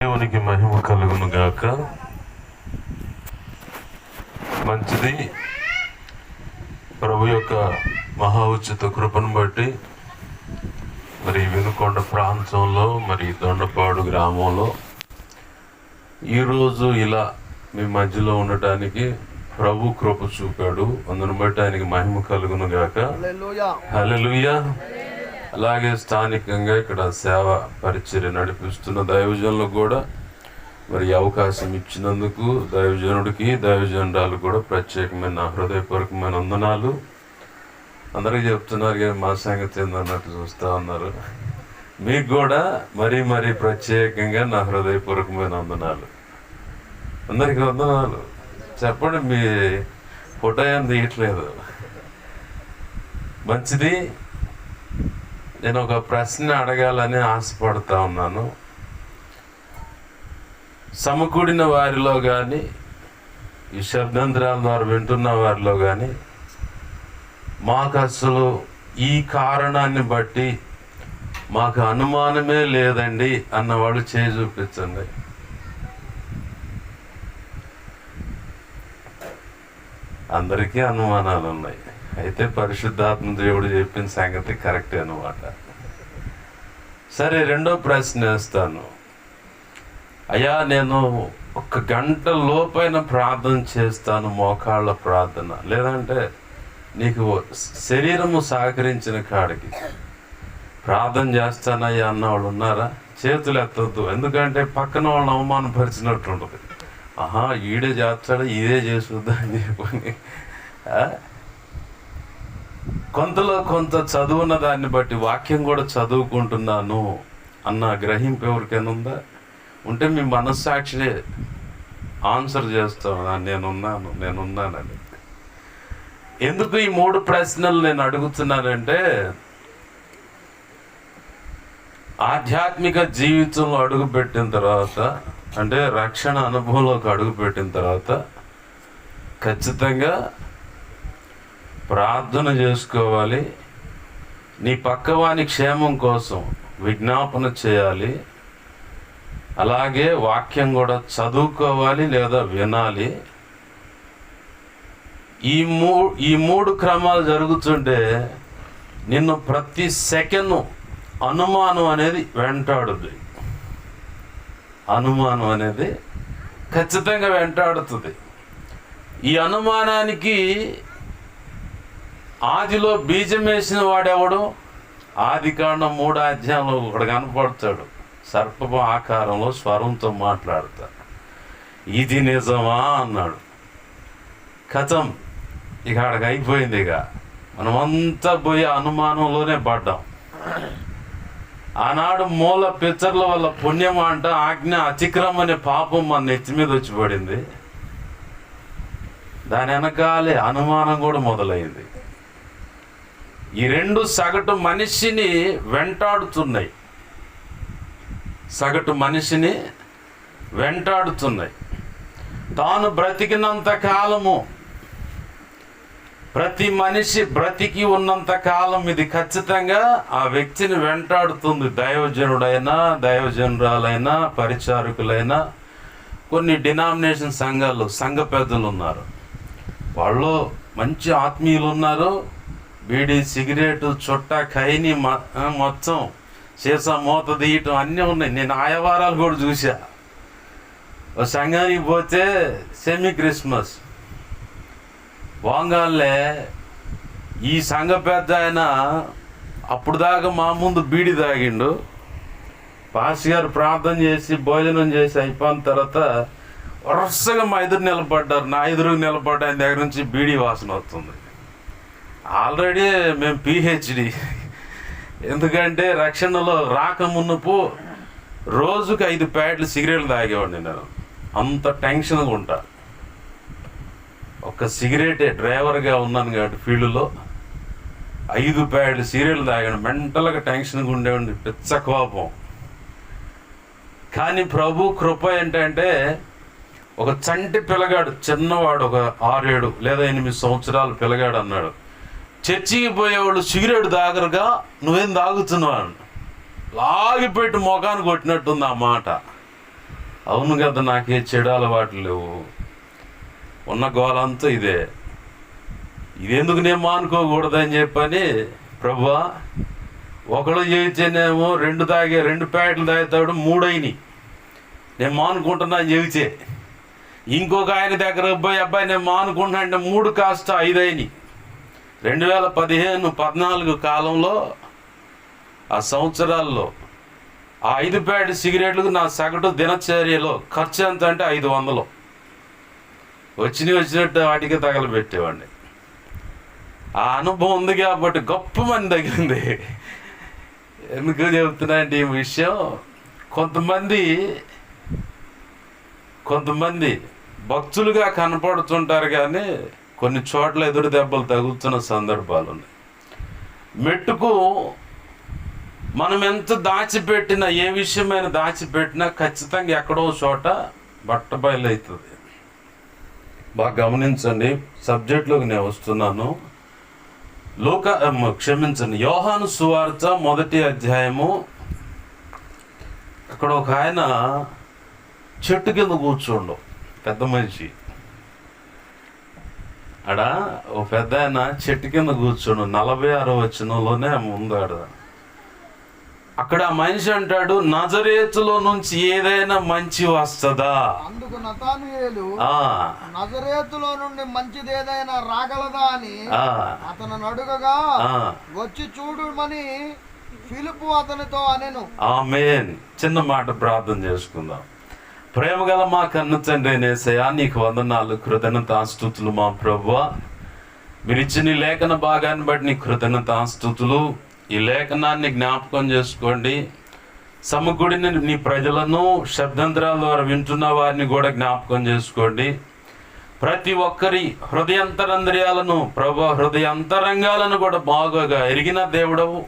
దేవునికి మహిమ కలుగును గాక. మంచిది. ప్రభు యొక్క మహా ఉచిత కృపను బట్టి మరి వినుకొండ ప్రాంతంలో మరి దొండపాడు గ్రామంలో ఈరోజు ఇలా మీ మధ్యలో ఉండటానికి ప్రభు కృప చూపాడు. అందును బట్టి ఆయనకి మహిమ కలుగును గాక. హల్లెలూయా. అలాగే స్థానికంగా ఇక్కడ సేవ పరిచర్య నడిపిస్తున్న దైవజనులకు కూడా మరి అవకాశం ఇచ్చినందుకు దైవజనుడికి దైవజనురాలు కూడా ప్రత్యేకమైన హృదయపూర్వకమైన వందనాలు. అందరికీ చెప్తున్నారు కానీ మా సంగతి ఏందన్నట్టు చూస్తూ ఉన్నారు. మీకు కూడా మరీ ప్రత్యేకంగా నా హృదయపూర్వకమైన వందనాలు. అందరికీ వందనాలు. చెప్పండి, మీ ఫోటో ఏం తీయట్లేదు. మంచిది. నేను ఒక ప్రశ్న అడగాలని ఆశపడుతూ ఉన్నాను. సమకూడిన వారిలో కానీ ఈ శబ్దంధ్రాల ద్వారా వింటున్న వారిలో కానీ మాకు అసలు ఈ కారణాన్ని బట్టి మాకు అనుమానమే లేదండి అన్నవాళ్ళు చేయి చూపించండి. అందరికీ అనుమానాలు ఉన్నాయి. అయితే పరిశుద్ధాత్మ దేవుడు చెప్పిన సంగతి కరెక్టే అన్నమాట. సరే, రెండో ప్రశ్న వేస్తాను. అయ్యా, నేను 1 గంట లోపైన ప్రార్థన చేస్తాను, మోకాళ్ళ ప్రార్థన, లేదంటే నీకు శరీరము సహకరించిన కాడికి ప్రార్థన చేస్తానయ్యా అన్నవాళ్ళు ఉన్నారా? చేతులు ఎత్తద్దు, ఎందుకంటే పక్కన వాళ్ళని అవమానపరిచినట్టు ఉంటుంది. ఈడే చేస్తాడు, ఇదే చేసుద్దా అని చెప్పని. కొంతలో కొంత చదువున్న దాన్ని బట్టి వాక్యం కూడా చదువుకుంటున్నాను అన్న గ్రహింపు ఎవరికైనా ఉందా? ఉంటే మీ మనస్సాక్షి ఆన్సర్ చేస్తాను, నేనున్నానని. ఎందుకు ఈ 3 ప్రశ్నలు నేను అడుగుతున్నానంటే, ఆధ్యాత్మిక జీవితంలో అడుగుపెట్టిన తర్వాత, అంటే రక్షణ అనుభవంలోకి అడుగుపెట్టిన తర్వాత ఖచ్చితంగా ప్రార్థన చేసుకోవాలి. నీ పక్కవాని క్షేమం కోసం విజ్ఞాపన చేయాలి. అలాగే వాక్యం కూడా చదువుకోవాలి లేదా వినాలి. ఈ మూడు క్రమాలు జరుగుతుంటే నిన్ను ప్రతి సెకండ్ అనుమానం అనేది వెంటాడుద్ది. అనుమానం అనేది ఖచ్చితంగా వెంటాడుతుంది. ఈ అనుమానానికి ఆదిలో బీజం వేసిన వాడెవడు? ఆదికాండం 3వ అధ్యాయంలో ఒకడు కనపడతాడు, సర్పపు ఆకారంలో స్వరంతో మాట్లాడతా. ఇది నిజమా అన్నాడు. కథం, ఇక ఆడికి అయిపోయింది. ఇక మనమంతా పోయి అనుమానంలోనే పడ్డాం. ఆనాడు మూల పిచ్చర్ల వల్ల పుణ్యం అంట ఆజ్ఞ అతిక్రమం అనే పాపం మన నెత్తి మీద వచ్చి పడింది. దాని వెనకాలే అనుమానం కూడా మొదలైంది. ఈ 2 సగటు మనిషిని వెంటాడుతున్నాయి. తాను బ్రతికినంత కాలము, ప్రతి మనిషి బ్రతికి ఉన్నంత కాలం ఇది ఖచ్చితంగా ఆ వ్యక్తిని వెంటాడుతుంది. దైవజనుడైనా, దైవజనురాలైనా, పరిచారకులైనా, కొన్ని డినామినేషన్ సంఘాలు సంఘ పెద్దలు ఉన్నారు, వాళ్ళు మంచి ఆత్మీయులు ఉన్నారు. బీడీ, సిగరెట్, చుట్ట, ఖైని మొత్తం సీసా మూత తీయటం అన్నీ ఉన్నాయి. నేను ఆయవారాలు కూడా చూసా. ఒక సంఘానికి పోతే సెమీ క్రిస్మస్ వాంగాలే ఈ సంఘ పెద్ద ఆయన అప్పుడు దాకా మా ముందు బీడి తాగిండు. పాస్ గారు ప్రార్థన చేసి భోజనం చేసి అయిపోయిన తర్వాత వరుసగా మా ఎదురు నిలబడ్డారు. నా ఎదురు నిలబడ్డ ఆయన దగ్గర నుంచి బీడీ వాసన వస్తుంది. ఆల్రెడీ మేము పిహెచ్డి, ఎందుకంటే రక్షణలో రాకమున్నపు రోజుకి 5 ప్యాకెట్లు సిగరెట్లు తాగేవాడిని. నేను అంత టెన్షన్గా ఉంటా. ఒక సిగరెటే, డ్రైవర్గా ఉన్నాను కాబట్టి ఫీల్డ్లో 5 ప్యాకెట్లు సిగరెట్లు తాగాను. మెంటల్గా టెన్షన్గా ఉండేవాడిని, పిచ్చ కోపం. కానీ ప్రభు కృప ఏంటంటే, ఒక చంటి పిల్లగాడు, చిన్నవాడు, ఒక 6-7 లేదా 8 సంవత్సరాల పిల్లగాడు అన్నాడు, చర్చికి పోయేవాళ్ళు సిగరెట్ తాగరుగా, నువ్వేం తాగుతున్నావు? లాగిపెట్టి మొఖాన్ని కొట్టినట్టుంది ఆ మాట. అవును కదా, నాకే చెడు అలవాట్లు లేవు, ఉన్న గోలంతా ఇదే, ఇదెందుకు నేను మానుకోకూడదని చెప్పని, ప్రభువా ఒకడు చెబితేనేమో 2 ప్యాకెట్లు తాగుతాడు, 3 అయినాయి, నేను మానుకుంటున్నా చెబితే. ఇంకొక ఆయన దగ్గర పోయి, అబ్బాయి నేను మానుకుంటున్నా అంటే 3 కాస్త 5 అయినాయి. 2015-14 కాలంలో, ఆ సంవత్సరాల్లో ఆ 5 ప్యాకెట్ సిగరెట్లకు నా సగటు దినచర్యలో ఖర్చు ఎంత అంటే 500. వచ్చినట్టు వాటికి తగలబెట్టేవాడిని. ఆ అనుభవం ఉంది కాబట్టి గొప్ప మంది తగిలింది. ఎందుకు చెబుతున్నా అంటే ఈ విషయం, కొంతమంది భక్తులుగా కనపడుతుంటారు కానీ కొన్ని చోట్ల ఎదురు దెబ్బలు తగులుతున్న సందర్భాలు ఉన్నాయి. మెట్టుకు మనం ఎంత దాచిపెట్టినా, ఏ విషయమైనా దాచిపెట్టినా ఖచ్చితంగా ఎక్కడో చోట బట్టబయలవుతుంది. బాగా గమనించండి, సబ్జెక్ట్లోకి నేను వస్తున్నాను. యోహాను సువార్త 1వ అధ్యాయము. అక్కడ ఒక ఆయన చెట్టు కింద కూర్చోండు, పెద్ద మనిషి. ఓ పెద్ద ఆయన చెట్టు కింద కూర్చోండు, 46వ వచనంలోనే ముందాడు. అక్కడ ఆ మనిషి అంటాడు, నజరేతులో నుంచి ఏదైనా మంచి వస్తుందా? అందుకు నతానయేలు, నజరేతులో నుండి మంచిది ఏదైనా రాగలదా అని అతను అడుగగా, వచ్చి చూడుమని ఫిలిప్పు అతనితో అనెను. ఆమేన్. చిన్న మాట ప్రార్థన చేసుకుందాం. ప్రేమగల మా కన్ను తండ్రి యేసయ్యా, నీకు వందనాలు, కృతజ్ఞతాస్తుతులు మా ప్రభువా. మీరు ఇచ్చిన లేఖన భాగాన్ని బట్టి నీ కృతజ్ఞతాస్తుతులు. ఈ లేఖనాన్ని జ్ఞాపకం చేసుకోండి. సమకూడిన నీ ప్రజలను, శబ్దంతరాల ద్వారా వింటున్న వారిని కూడా జ్ఞాపకం చేసుకోండి. ప్రతి ఒక్కరి హృదయాంతరంద్రియాలను, ప్రభు హృదయాంతరంగాలను కూడా బాగా ఎరిగిన దేవుడవు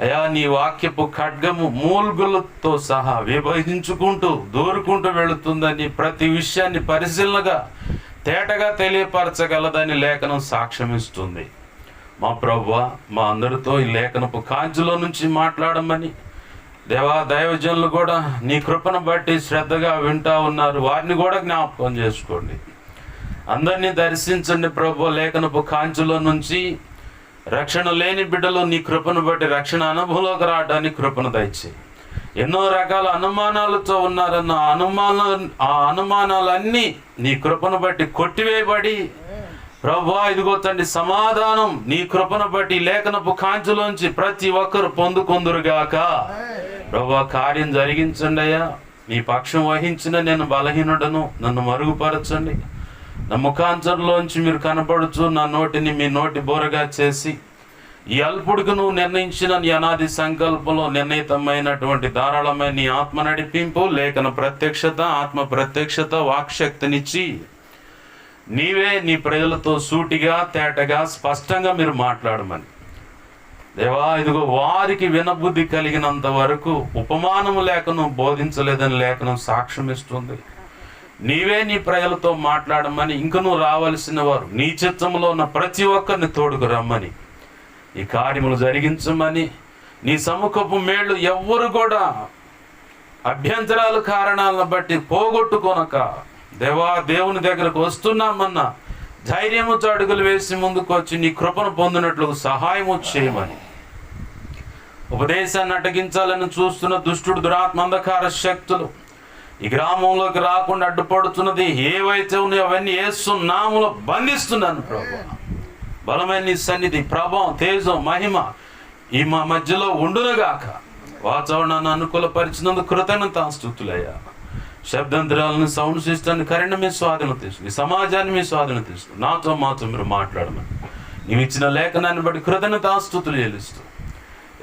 అయా. నీ వాక్యపు ఖడ్గము మూల్గులతో సహా విభజించుకుంటూ దూరుకుంటూ వెళుతుందని, ప్రతి విషయాన్ని పరిశీలనగా తేటగా తెలియపరచగలదని లేఖనం సాక్ష్యమిస్తుంది. మా ప్రభువా, మా అందరితో ఈ లేఖనపు కాంతిలో నుంచి మాట్లాడమని దేవా, దైవజనులు కూడా నీ కృపను బట్టి శ్రద్ధగా వింటా ఉన్నారు, వారిని కూడా జ్ఞాపకం చేసుకోండి. అందరినీ దర్శించండి ప్రభు. లేఖనపు కాంతిలో నుంచి రక్షణ లేని బిడ్డలు నీ కృపను బట్టి రక్షణ అనుభవంలోకి రావడానికి కృపను దయచేయి. ఎన్నో రకాల అనుమానాలతో ఉన్నారన్న ఆ అనుమానాలన్నీ నీ కృపను బట్టి కొట్టివేయబడి, ప్రభువా ఇదిగో తండ్రి, సమాధానం నీ కృపను బట్టి లేఖనపు కాంతిలోంచి ప్రతి ఒక్కరు పొందుకొందురుగాక. ప్రభువా కార్యం జరిగించండి అయ్యా. నీ పక్షం వహించిన నేను బలహీనుడను, నన్ను మరుగుపరచండి. నా ముఖాంతరంలోంచి మీరు కనపడుచు నా నోటిని మీ నోటి బోరగా చేసి, ఈ అల్పుడికి నువ్వు నిర్ణయించిన నీ అనాది సంకల్పంలో నిర్ణయితమైనటువంటి ధారాళమైన నీ ఆత్మ నడిపింపు, లేఖన ప్రత్యక్షత, ఆత్మ ప్రత్యక్షత, వాక్శక్తినిచ్చి నీవే నీ ప్రజలతో సూటిగా, తేటగా, స్పష్టంగా మీరు మాట్లాడమని దేవా. ఇదిగో వారికి వినబుద్ధి కలిగినంత వరకు ఉపమానము లేఖను బోధించలేదని లేఖనం సాక్ష్యం ఇస్తుంది. నీవే నీ ప్రజలతో మాట్లాడమని, ఇంక నువ్వు రావలసిన వారు నీ చిత్తంలో ఉన్న ప్రతి ఒక్కరిని తోడుకు రమ్మని, ఈ కార్యములు జరిగించమని, నీ సముఖపు మేళ్ళు ఎవ్వరు కూడా అభ్యంతరాలు కారణాలను బట్టి పోగొట్టుకొనక దేవా, దేవుని దగ్గరకు వస్తున్నామన్న ధైర్యముతో అడుగులు వేసి ముందుకు వచ్చి నీ కృపను పొందినట్లు సహాయము చేయమని, ఉపదేశాన్ని అటగించాలని చూస్తున్న దుష్టుడు, దురాత్మ, అంధకార శక్తులు ఈ గ్రామంలోకి రాకుండా అడ్డుపడుతున్నది ఏవైతే ఉన్నాయో అవన్నీ యేసు నామములో బంధిస్తున్నాను ప్రభు. బలమైన నీ సన్నిధి, ప్రభావం, తేజం, మహిమ ఈ మా మధ్యలో ఉండునుగాక. వాతావరణాన్ని అనుకూలపరిచినందుకు కృతజ్ఞతాస్తుతులయ్యా. శబ్దంతరాలను, సౌండ్ సిస్టాన్ని కరెంట్ మీ స్వాధీనం తీసుకుని, సమాజాన్ని మీ స్వాధీనం తీసుకుని నాతో మాతో మీరు మాట్లాడమని నీవు ఇచ్చిన లేఖనాన్ని బట్టి కృతజ్ఞతాస్తుతులు చెల్లిస్తూ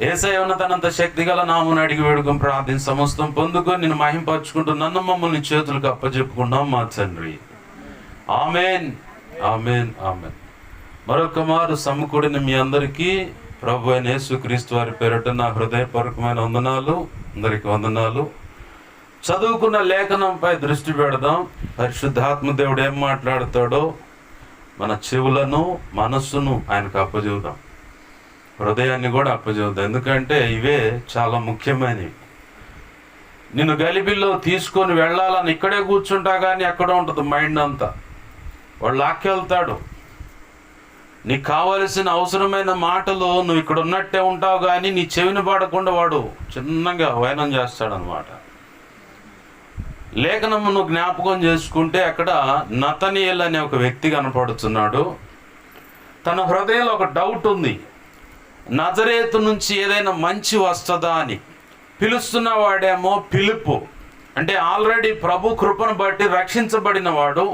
యేసయ్య ఉన్నతనంత శక్తి గల నామమున అడిగి వేడుకొని ప్రార్థన సమస్తం పొందుకొని నిన్ను మహింపరచుకుంటూ నన్ను మమ్మల్ని చేతులకు అప్పచెప్పుకున్నాం మా తండ్రి. Amen, amen, amen. మరొక మారు సమకూడిన మీ అందరికీ ప్రభు అయిన యేసుక్రీస్తు వారి పేరిట నా హృదయపూర్వకమైన వందనాలు. అందరికీ వందనాలు. చదువుకున్న లేఖనంపై దృష్టి పెడదాం. పరిశుద్ధాత్మ దేవుడు ఏం మాట్లాడతాడో మన చెవులను, మనస్సును ఆయనకు అప్పచెబుదాం, హృదయాన్ని కూడా అప్పచెబుదాం. ఎందుకంటే ఇవే చాలా ముఖ్యమైనవి. నిన్ను గలిబిల్లో తీసుకొని వెళ్ళాలని ఇక్కడే కూర్చుంటా కానీ ఎక్కడ ఉంటుంది మైండ్ అంతా. వాడు లాక్కెళ్తాడు. నీకు కావలసిన అవసరమైన మాటలు నువ్వు ఇక్కడ ఉన్నట్టే ఉంటావు కానీ నీ చెవిని పడకుండా వాడు చిన్నగా వైనం చేస్తాడనమాట. లేఖనము నువ్వు జ్ఞాపకం చేసుకుంటే అక్కడ నతనీయేల్ అనే ఒక వ్యక్తి కనపడుతున్నాడు. తన హృదయంలో ఒక డౌట్ ఉంది, నజరేతు నుంచి ఏదైనా మంచి వస్తుందా అని. పిలుస్తున్న వాడేమో ఫిలిప్పు, అంటే ఆల్రెడీ ప్రభు కృపను బట్టి రక్షించబడిన వాడు,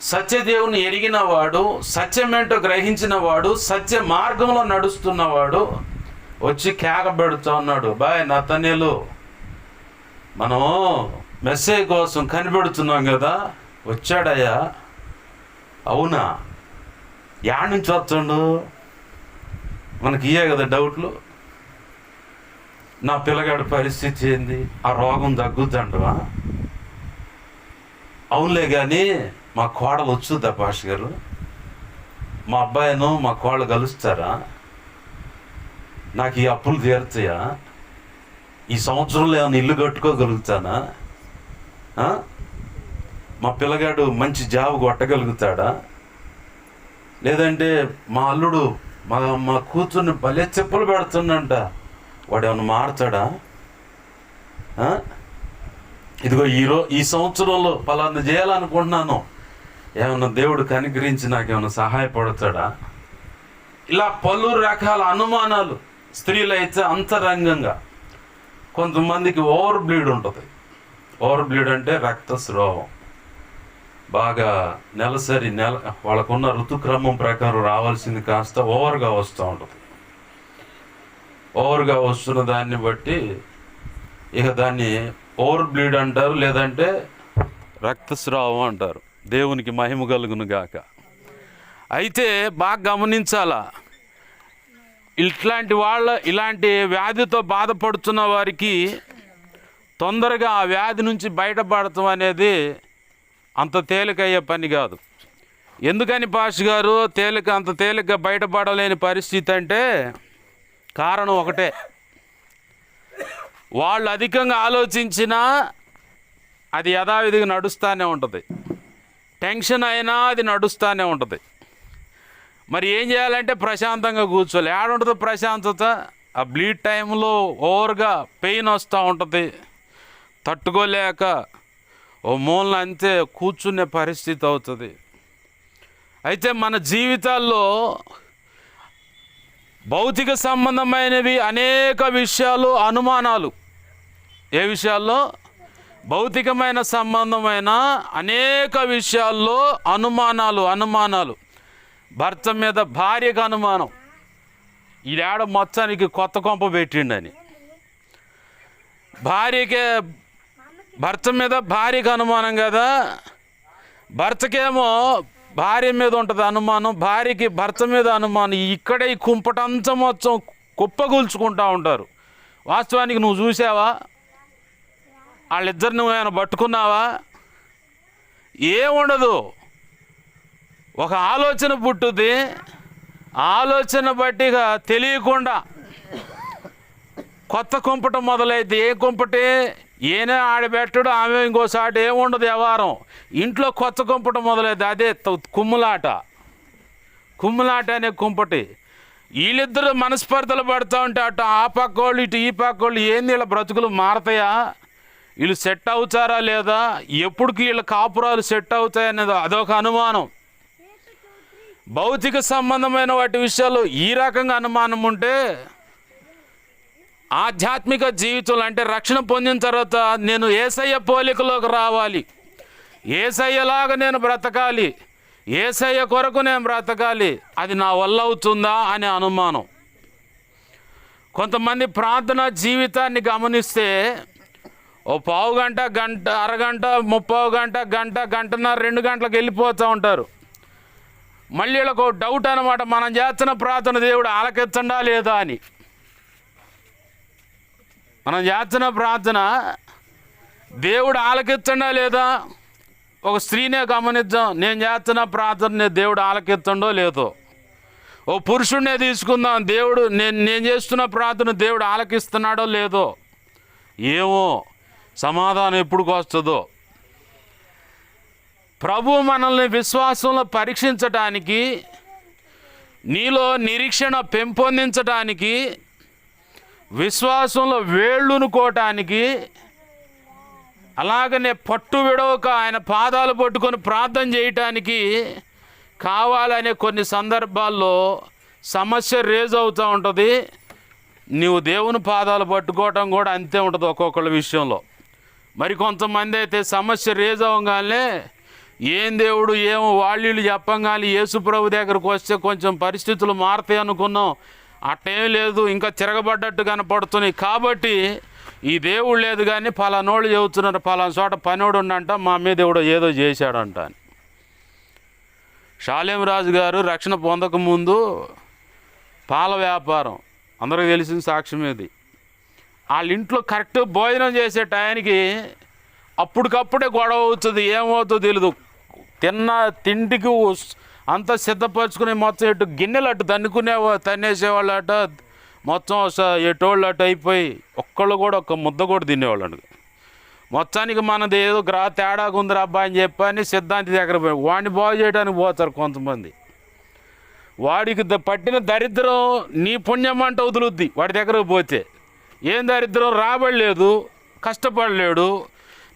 సత్యదేవుని ఎరిగిన వాడు, సత్యమేంటో గ్రహించిన వాడు, సత్య మార్గంలో నడుస్తున్నవాడు వచ్చి కేక పెడుతూ ఉన్నాడు, బాయ్ నతనీయేలు, మనం మెసేజ్ కోసం కనిపెడుతున్నాం కదా, వచ్చాడయ్యా. అవునా, యాడ్ నుంచి వస్తుండు, మనకి ఇయే కదా డౌట్లు. నా పిల్లగాడి పరిస్థితి ఏంది, ఆ రోగం తగ్గుద్దంటవా? అవునులే కానీ మా కోడలు వచ్చుద్దా పాష గారు, మా అబ్బాయిను మా కోడలు కలుస్తారా, నాకు ఈ అప్పులు తీరుతాయా, ఈ సంవత్సరంలో ఏమైనా ఇల్లు కట్టుకోగలుగుతానా, మా పిల్లగాడు మంచి జాబ్ కొట్టగలుగుతాడా, లేదంటే మా అల్లుడు మా కూతుర్ని భలే చెప్పులు పెడుతుందంట, వాడు ఏమన్నా మారుతాడా, ఇదిగో ఈ సంవత్సరంలో పలానా చేయాలనుకుంటున్నాను, ఏమన్నా దేవుడు కనికరించి నాకేమన్నా సహాయపడతాడా? ఇలా పలు రకాల అనుమానాలు. స్త్రీలైతే అంతరంగంగా. కొంతమందికి ఓవర్ బ్లీడ్ ఉంటుంది. ఓవర్ బ్లీడ్ అంటే రక్తస్రావం బాగా నెలసరి వాళ్ళకున్న ఋతుక్రమం ప్రకారం రావాల్సింది కాస్త ఓవర్గా వస్తూ ఉంటుంది. ఓవర్గా వస్తున్న దాన్ని బట్టి ఇక దాన్ని ఓవర్ బ్లీడ్ అంటారు, లేదంటే రక్తస్రావం అంటారు. దేవునికి మహిమ కలుగును గాక. అయితే బాగా గమనించాలా, ఇలాంటి వ్యాధితో బాధపడుతున్న వారికి తొందరగా ఆ వ్యాధి నుంచి బయటపడటం అనేది అంత తేలికయ్యే పని కాదు. ఎందుకని పాష్ గారు అంత తేలికగా బయటపడలేని పరిస్థితి అంటే కారణం ఒకటే, వాళ్ళు అధికంగా ఆలోచించినా అది యథావిధిగా నడుస్తూనే ఉంటుంది, టెన్షన్ అయినా అది నడుస్తూనే ఉంటుంది. మరి ఏం చేయాలంటే ప్రశాంతంగా కూర్చోవాలి. ఏడుంటుంది ప్రశాంతత? ఆ బ్లీడ్ టైంలో ఓవర్గా పెయిన్ వస్తూ ఉంటుంది, తట్టుకోలేక ఓ మూలన అంతే కూర్చునే పరిస్థితి అవుతుంది. అయితే మన జీవితాల్లో భౌతిక సంబంధమైనవి అనేక విషయాలు, అనుమానాలు. ఏ విషయాల్లో? భౌతికమైన సంబంధమైన అనేక విషయాల్లో అనుమానాలు. భర్త మీద భార్యకు అనుమానం, ఈడాడ మొత్తానికి కొత్త కొంప పెట్టిండని. భర్త మీద భార్యకు అనుమానం కదా, భర్తకేమో భార్య మీద ఉంటుంది అనుమానం, భార్యకి భర్త మీద అనుమానం. ఇక్కడే ఈ కుంపటంతా మొత్తం కుప్పగూల్చుకుంటూ ఉంటారు. వాస్తవానికి నువ్వు చూసావా? వాళ్ళిద్దరు నువ్వేమైనా పట్టుకున్నావా? ఏముండదు. ఒక ఆలోచన పుట్టుద్ది, ఆలోచన బట్టిగా తెలియకుండా కొత్త కుంపటం మొదలైతే. ఏ కుంపటి? ఈయన ఆడబెట్టడు, ఆమె ఇంకోసారి ఏముండదు వ్యవహారం. ఇంట్లో కొత్త కుంపటం మొదలైతే అదే కుమ్ములాట అనే కుంపటి. వీళ్ళిద్దరు మనస్పర్ధలు పడుతూ ఉంటే అటు ఆ పక్కోళ్ళు ఇటు ఈ పక్కోళ్ళు, ఏంది వీళ్ళ బ్రతుకులు మారతాయా, వీళ్ళు సెట్ అవుతారా లేదా, ఎప్పటికి వీళ్ళ కాపురాలు సెట్ అవుతాయి అనేది అదొక అనుమానం. భౌతిక సంబంధమైన వాటి విషయాలు ఈ రకంగా అనుమానం ఉంటే, ఆధ్యాత్మిక జీవితంలో అంటే రక్షణ పొందిన తర్వాత నేను యేసయ్య పోలికలోకి రావాలి, యేసయ్యలాగా నేను బ్రతకాలి, యేసయ్య కొరకు నేను బ్రతకాలి, అది నా వల్ల అవుతుందా అనే అనుమానం. కొంతమంది ప్రార్థన జీవితాన్ని గమనిస్తే ఓ పావు గంట, అరగంట, 30 గంట, గంటన్నర, 2 గంటలకు వెళ్ళిపోతూ ఉంటారు. మళ్ళీ వీళ్ళకు డౌట్ అనమాట, మనం చేస్తున్న ప్రార్థన దేవుడు ఆలకించండా లేదా అని. మనం చేస్తున్న ప్రార్థన దేవుడు ఆలకించండా లేదా? ఒక స్త్రీనే గమనిద్దాం, నేను చేస్తున్న ప్రార్థన దేవుడు ఆలకించండో లేదో. ఓ పురుషుడినే తీసుకుందాం, నేను చేస్తున్న ప్రార్థన దేవుడు ఆలకిస్తున్నాడో లేదో. ఏమో సమాధానం ఎప్పుడుకు వస్తుందో. ప్రభు మనల్ని విశ్వాసంలో పరీక్షించటానికి, నీలో నిరీక్షణ పెంపొందించటానికి, విశ్వాసంలో వేళ్ళునుకోవటానికి, అలాగనే పట్టు విడవక ఆయన పాదాలు పట్టుకొని ప్రార్థన చేయటానికి కావాలనే కొన్ని సందర్భాల్లో సమస్య రేజ్ అవుతూ ఉంటుంది. నీవు దేవుని పాదాలు పట్టుకోవటం కూడా అంతే ఉంటుంది ఒక్కొక్కళ్ళ విషయంలో. మరి కొంతమంది అయితే సమస్య రేజ్ అవ్వగానే ఏం దేవుడు ఏమో వాళ్ళు చెప్పంగానే యేసుప్రభు దగ్గరకు వస్తే కొంచెం పరిస్థితులు మారుతాయి అనుకున్నాం. అట్టేం లేదు, ఇంకా తిరగబడ్డట్టు కనపడుతున్నాయి. కాబట్టి ఈ దేవుడు లేదు కానీ పలానోళ్ళు చెబుతున్నారు, పలానా చోట పనోడు ఉండంట, మా మీద దేవుడు ఏదో చేశాడంట అని. షాలేం రాజు గారు రక్షణ పొందకముందు పాల వ్యాపారం, అందరికీ తెలిసిన సాక్ష్యం ఇది. వాళ్ళ ఇంట్లో కరెక్ట్ భోజనం చేసే టయానికి అప్పటికప్పుడే గొడవ అవుతుంది. ఏమవుతుందో తెలీదు. తిన్న తిండికి అంతా సిద్ధపరచుకుని మొత్తం ఎటు గిన్నెలు అటు తన్నేసేవాళ్ళు అట, మొత్తం ఎటోళ్ళు అటు అయిపోయి ఒక్కళ్ళు కూడా ఒక్క ముద్ద కూడా తినేవాళ్ళు. మొత్తానికి మనది ఏదో తేడాగా ఉందిరా అబ్బాయి అని చెప్పని సిద్ధాంతి దగ్గర పోయి వాడిని బాగు చేయడానికి పోతారు కొంతమంది. వాడికి పట్టిన దరిద్రం నీ పుణ్యం అంటే వదులుద్ది. వాడి దగ్గరకు పోతే ఏం దరిద్రం, రాబడలేదు, కష్టపడలేడు.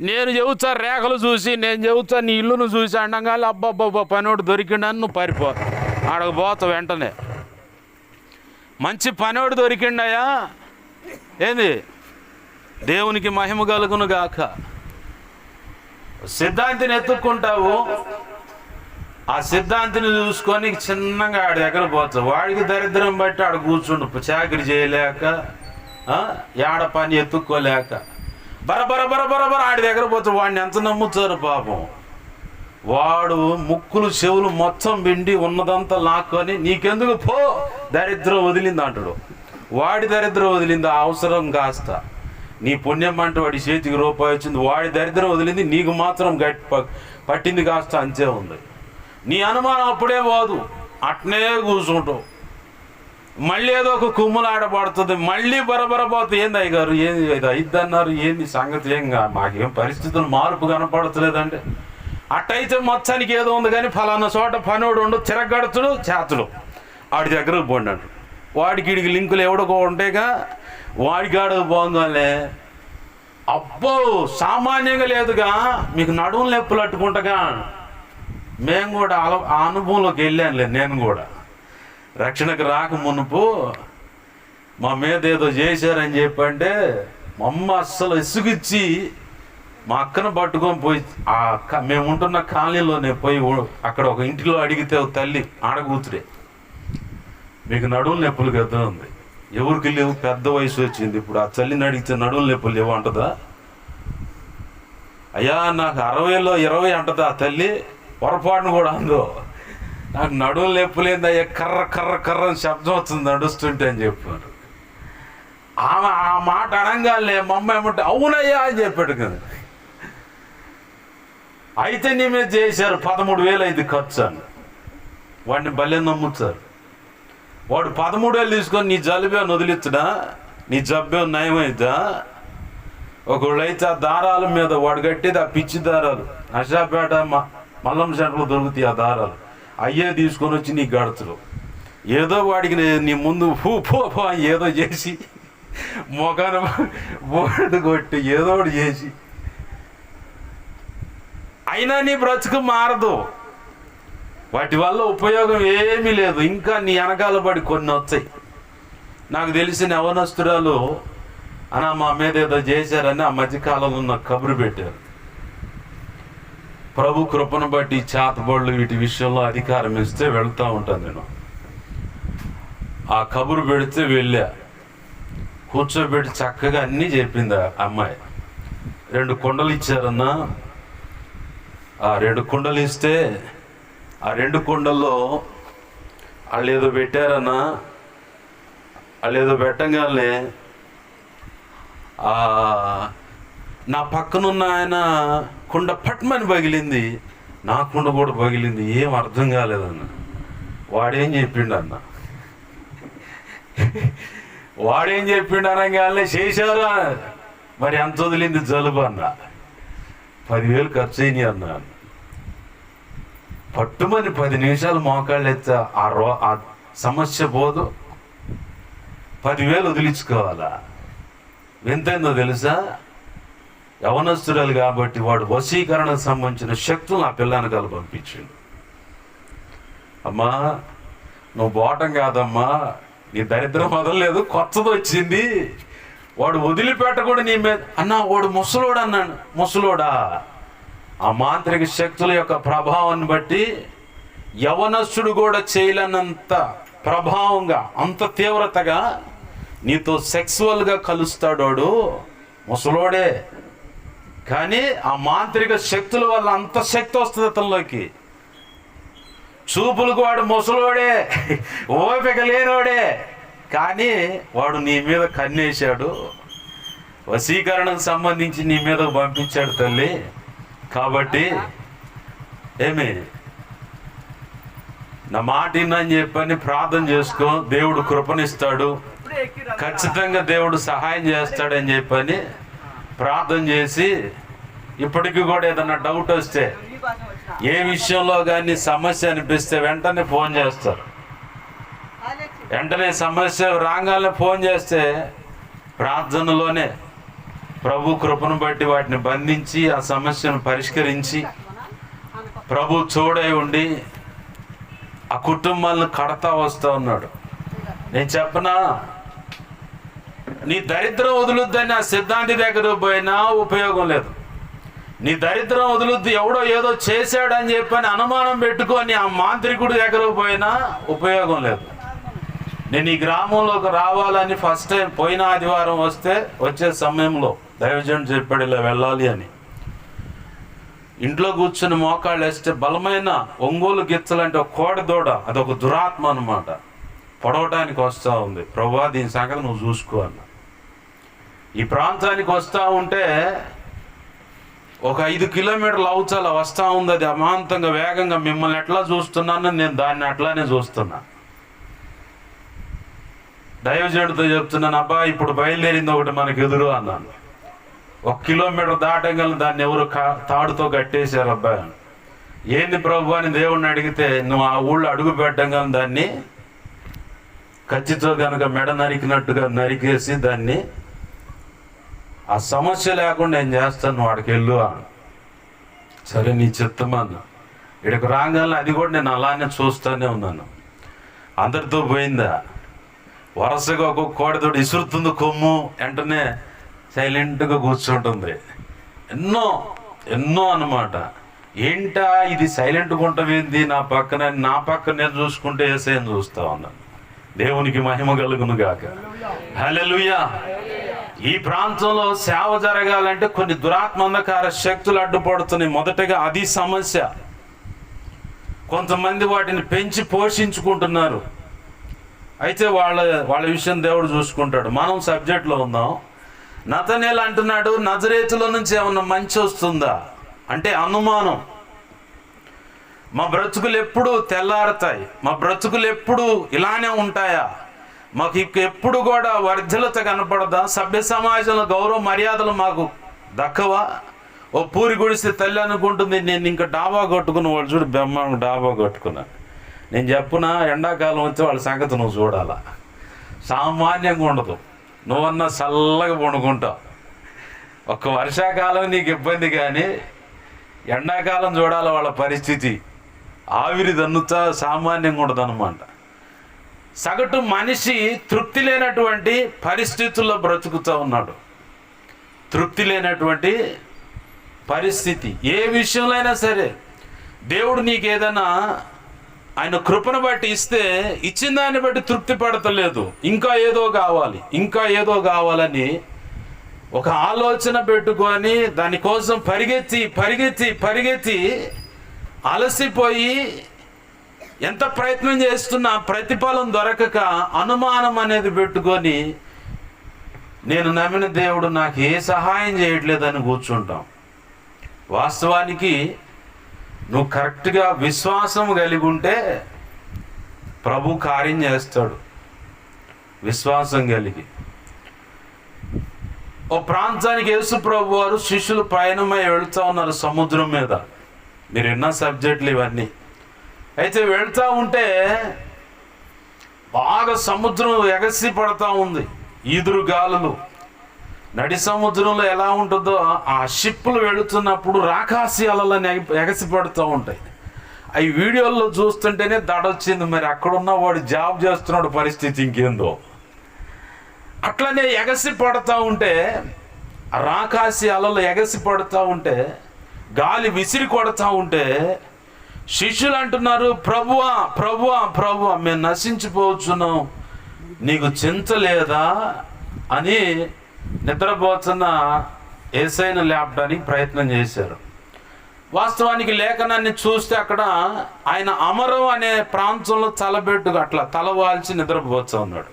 నేను చెబుతా రేఖలు చూసి, నేను చెబుతా నీ ఇల్లును చూసి అండగా అబ్బాబ్బా పనోడు దొరికిండని నువ్వు పారిపో, ఆడకు పోతా వెంటనే. మంచి పనోడు దొరికిండయా ఏంది, దేవునికి మహిమ కలుగును గాక. సిద్ధాంతిని ఎత్తుక్కుంటావు, ఆ సిద్ధాంతిని చూసుకొని చిన్నగా ఆడి దగ్గర పోతావు. వాడికి దరిద్రం బట్టి ఆడ కూర్చుండు, చాకరీ చేయలేక, ఏడ పని ఎత్తుక్కోలేక బరబర ఆడి దగ్గర పోతావు. వాడిని ఎంత నమ్ముతారు పాపం. వాడు ముక్కులు చెవులు మొత్తం పిండి ఉన్నదంతా లాక్కొని నీకెందుకు పో, దరిద్రం వదిలింది అంటాడు. వాడి దరిద్రం వదిలింది ఆ అవసరం కాస్త, నీ పుణ్యం అంటే వాడి చేతికి రూపాయి వచ్చింది, వాడి దరిద్రం వదిలింది, నీకు మాత్రం పట్టింది కాస్త అంతే ఉంది. నీ అనుమానం అప్పుడే పోదు, అట్నే కూర్చుంటావు. మళ్ళీ ఏదో ఒక కుమ్ములాడబడుతుంది, మళ్ళీ బరబర పోతుంది. ఏంది అయ్యగారు ఏంది ఇది అయిద్దన్నారు, ఏంది సంగతి, మాకేం పరిస్థితులు మార్పు కనపడతలేదంటే అట్టయితే మొత్తానికి ఏదో ఉంది కానీ ఫలానా చోట పనోడు ఉండు, తిరగడుతుడు చేతుడు, వాడి దగ్గరకు పోండి. వాడికి వీడికి లింకులు ఎవడకో ఉంటాయిగా, వాడికాడకు పోగానే అబ్బో సామాన్యంగా లేదుగా, మీకు నడుము నొప్పులు అట్టుకుంటగా. మేము కూడా ఆ అనుభవంలోకి వెళ్ళానులే. నేను కూడా రక్షణకు రాక మునుపు మా మీద ఏదో చేశారని చెప్పంటే మా అమ్మ అస్సలు ఇసుగిచ్చి మా అక్కను పట్టుకొని పోయి మేము ఉంటున్న కాలనీలోనే పోయి అక్కడ ఒక ఇంటిలో అడిగితే ఒక తల్లి ఆడకూతురే, మీకు నడుము నొప్పులు కదా ఉంది. ఎవరికి లేవు, పెద్ద వయసు వచ్చింది. ఇప్పుడు ఆ తల్లిని అడిగితే నడుము నొప్పులు లేవు అంటదా? అయ్యా నాకు 60లో 20 అంటదా ఆ తల్లి, పొరపాటును కూడా అందో. నాకు నడుము నొప్పులేందయ్యా, కర్ర కర్ర కర్ర అని శబ్దం వస్తుంది నడుస్తుంటే అని చెప్పారు. ఆమె ఆ మాట అనగానే మా అమ్మ ఏమంటే అవునయ్యా అని చెప్పాడు కదా. అయితే నీ మీద చేశారు 13,000 అయింది ఖర్చు అని. వాడిని భలే నమ్ముతారు. వాడు 13,000 తీసుకొని నీ జలుబే వదిలించడా, నీ జబ్బే నయమైద్దా? ఒకళ్ళు అయితే ఆ దారాల మీద వాడు కట్టేది ఆ పిచ్చి దారాలు, నషాపేట మల్లం సెంటర్లో దొరుకుతాయి ఆ దారాలు, అయ్యే తీసుకొని వచ్చి నీకు గడుతురు. ఏదో వాడికి నీ ముందు పో ఏదో చేసి మొఖాన బోర్డు కొట్టి ఏదో ఒకటి చేసి, అయినా నీ బ్రతుకు మారదు. వాటి వల్ల ఉపయోగం ఏమీ లేదు. ఇంకా నీ వెనకాల పడి కొన్ని వచ్చాయి. నాకు తెలిసిన యవనస్తురాలు అన్న మా మీద ఏదో చేశారని ఆ మధ్యకాలంలో నాకు కబురు పెట్టారు. ప్రభు కృపను బట్టి చేతబడులు వీటి విషయంలో అధికారం ఇస్తే వెళ్తూ ఉంటాను నేను. ఆ కబురు పెడితే వెళ్ళా, కూర్చోబెట్టి చక్కగా అన్నీ చెప్పింది ఆ అమ్మాయి. 2 కుండలు ఇచ్చారన్నా, ఆ 2 కుండలు ఇస్తే ఆ 2 కుండల్లో వాళ్ళు ఏదో పెట్టారన్నా, వాళ్ళు ఏదో పెట్టగానే నా పక్కనున్న ఆయన కుండ పట్మని పగిలింది, నా కుండ కూడా పగిలింది. ఏం అర్థం కాలేదన్న. వాడేం చెప్పిండు అన్న, వాడేం చెప్పిండు అనగానే చేశారా మరి ఎంత వదిలింది జలుబు అన్న, 10,000 ఖర్చు అయినాయి అన్నాను. పట్టుమని 10 నిమిషాలు మోకాళ్ళు ఎత్తా ఆ సమస్య పోదు. 10,000 వదిలించుకోవాలా? ఎంతైందో తెలుసా? యవనస్తురాలు కాబట్టి వాడు వశీకరణకు సంబంధించిన శక్తులు ఆ పిల్లనకాలు పంపించిండు. అమ్మా నువ్వు పోవటం కాదమ్మా, నీ దరిద్రం వదలలేదు, కొత్తది వచ్చింది, వాడు వదిలిపెట్టకూడదు నీ మీద అన్నా. వాడు ముసలోడు అన్నాడు. ముసలోడా? ఆ మాంత్రిక శక్తుల యొక్క ప్రభావాన్ని బట్టి యవనస్తుడు కూడా చేయలేనంత ప్రభావంగా, అంత తీవ్రతగా నీతో సెక్సువల్గా కలుస్తాడు వాడు. ముసలోడే కానీ ఆ మాంత్రిక శక్తుల వల్ల అంత శక్తి వస్తుంది అతనిలోకి. చూపులకు వాడు ముసలోడే, ఓపిక లేనోడే, కానీ వాడు నీ మీద కన్నేశాడు, వశీకరణకు సంబంధించి నీ మీద పంపించాడు తల్లి. కాబట్టి ఏమి నా మాట విన్నని చెప్పని ప్రార్థన చేసుకో, దేవుడు కృపనిస్తాడు, ఖచ్చితంగా దేవుడు సహాయం చేస్తాడని చెప్పని ప్రార్థన చేసి, ఇప్పటికీ కూడా ఏదన్నా డౌట్ వస్తే, ఏ విషయంలో కానీ సమస్య అనిపిస్తే వెంటనే ఫోన్ చేస్తారు. వెంటనే సమస్య రాగానే ఫోన్ చేస్తే ప్రార్థనలోనే ప్రభు కృపను బట్టి వాటిని బంధించి ఆ సమస్యను పరిష్కరించి ప్రభు చూడై ఉండి ఆ కుటుంబాలను కడతా వస్తూ ఉన్నాడు. నేను చెప్పనా, నీ దరిద్రం వదులుద్దని ఆ సిద్ధాంతి దగ్గర పోయినా ఉపయోగం లేదు. నీ దరిద్రం వదులుద్ది, ఎవడో ఏదో చేశాడని చెప్పని అనుమానం పెట్టుకొని ఆ మాంత్రికుడి దగ్గర పోయినా ఉపయోగం లేదు. నేను ఈ గ్రామంలోకి రావాలని ఫస్ట్ టైం పోయిన ఆదివారం వచ్చే సమయంలో దైవజనుడు చెప్పాడు ఇలా వెళ్ళాలి అని. ఇంట్లో కూర్చొని మోకాళ్ళు వేస్తే బలమైన ఒంగోలు గిచ్చలంటే ఒక కోడదోడ, అదొక దురాత్మ అనమాట, పొడవటానికి వస్తూ ఉంది. ప్రభువా దీని సంగతి నువ్వు చూసుకో అన్న. ఈ ప్రాంతానికి వస్తూ ఉంటే ఒక 5 కిలోమీటర్ల అవతల వస్తూ ఉంది. అది అమాంతంగా వేగంగా మిమ్మల్ని ఎట్లా చూస్తున్నాను నేను దాన్ని అట్లానే చూస్తున్నా. దైవజనుడితో చెప్తున్నాను, అబ్బా ఇప్పుడు బయలుదేరింది ఒకటి మనకు ఎదురు అన్నాను. 1 కిలోమీటర్ దాటంగా దాన్ని ఎవరు తాడుతో కట్టేశారు అబ్బాయి. ఏంది ప్రభు అని దేవుణ్ణి అడిగితే, నువ్వు ఆ ఊళ్ళో అడుగు పెట్టంగా దాన్ని కత్తితో కనుక మెడ నరికినట్టుగా నరికేసి దాన్ని ఆ సమస్య లేకుండా నేను చేస్తాను, నువ్వు వాడికి వెళ్ళు అన్న. సరే నీ చిత్తమా అన్న. ఇక్కడికి రాగానే అది కూడా నేను అలానే చూస్తూనే ఉన్నాను. అందరితో పోయిందా, వరుసగా ఒక్కొక్క కోడతోటి ఇసురుతుంది కొమ్ము, వెంటనే సైలెంట్గా కూర్చుంటుంది. ఎన్నో అన్నమాట. ఏంటా ఇది సైలెంట్గా ఉంటుంది నా పక్కన నేను చూసుకుంటే యేసయ్యను చూస్తా ఉన్నాను. దేవునికి మహిమ కలుగును గాక. హల్లెలూయా. ఈ ప్రాంతంలో సేవ జరగాలంటే కొన్ని దురాత్మంధకార శక్తులు అడ్డుపడుతున్నాయి. మొదటగా అది సమస్య. కొంతమంది వాటిని పెంచి పోషించుకుంటున్నారు. అయితే వాళ్ళ విషయం దేవుడు చూసుకుంటాడు. మనం సబ్జెక్ట్లో ఉందాం. నతనేలు అంటున్నాడు, నజరేతులో నుంచి ఏమన్నా మంచి వస్తుందా అంటే అనుమానం. మా బ్రతుకులు ఎప్పుడు తెల్లారుతాయి, మా బ్రతుకులు ఎప్పుడు ఇలానే ఉంటాయా, మాకు ఎప్పుడు కూడా వర్ధలత కనపడదా, సభ్య సమాజంలో గౌరవ మర్యాదలు మాకు దక్కవా? ఓ పూరి గుడిస్తే తల్లి అనుకుంటుంది నేను ఇంకా డాబా కొట్టుకుని, వాళ్ళు చూడు బెమ్మ డాబా కొట్టుకున్నాను. నేను చెప్పునా, ఎండాకాలం వచ్చి వాళ్ళ సంగతి నువ్వు చూడాలా. సామాన్యంగా ఉండదు. నువ్వన్నా చల్లగా పండుకుంటావు. ఒక్క వర్షాకాలం నీకు ఇబ్బంది, కానీ ఎండాకాలం చూడాలి వాళ్ళ పరిస్థితి. ఆవిరి దన్నుతా సామాన్యంగా ఉండదు అనమాట. సగటు మనిషి తృప్తి లేనటువంటి పరిస్థితుల్లో బ్రతుకుతూ ఉన్నాడు. తృప్తి లేనటువంటి పరిస్థితి ఏ విషయంలో అయినా సరే. దేవుడు నీకు ఏదైనా ఆయన కృపను బట్టి ఇస్తే, ఇచ్చిన దాన్ని బట్టి తృప్తి పడతలేదు, ఇంకా ఏదో కావాలని ఒక ఆలోచన పెట్టుకొని దానికోసం పరిగెత్తి అలసిపోయి ఎంత ప్రయత్నం చేస్తున్నా ప్రతిఫలం దొరకక అనుమానం అనేది పెట్టుకొని, నేను నమ్మిన దేవుడు నాకు ఏ సహాయం చేయట్లేదని కూర్చుంటాం. వాస్తవానికి నువ్వు కరెక్ట్గా విశ్వాసం కలిగి ఉంటే ప్రభు కార్యం చేస్తాడు. విశ్వాసం కలిగి ఓ ప్రాంతానికి యేసు ప్రభు వారు శిష్యులు ప్రయాణమై వెళ్తా ఉన్నారు సముద్రం మీద. మీరు ఎన్నో సబ్జెక్టులు ఇవన్నీ. అయితే వెళ్తా ఉంటే బాగా సముద్రం ఎగసి పడతా ఉంది, ఈదురు గాలులు. నడి సముద్రంలో ఎలా ఉంటుందో ఆ షిప్పులు వెళుతున్నప్పుడు రాకాసి అలలని ఎగసి పడుతూ ఉంటాయి. అవి వీడియోల్లో చూస్తుంటేనే దడొచ్చింది. మరి అక్కడున్న వాడు జాబ్ చేస్తున్నాడు పరిస్థితి ఇంకేందో. అట్లనే ఎగసి పడుతూ ఉంటే, రాకాసి అలలు ఎగసి పడుతూ ఉంటే, గాలి విసిరి కొడతా ఉంటే శిష్యులు అంటున్నారు, ప్రభువా ప్రభువా ప్రభువా మేము నశించిపోతున్నాం, నీకు చింత లేదా అని నిద్రపోతున్న యేసయ్యను లేపడానికి ప్రయత్నం చేశారు. వాస్తవానికి లేఖనాన్ని చూస్తే అక్కడ ఆయన అమరం అనే ప్రాంతంలో తలబెట్టుగా అట్లా తలవాల్చి నిద్రపోతూ ఉన్నాడు.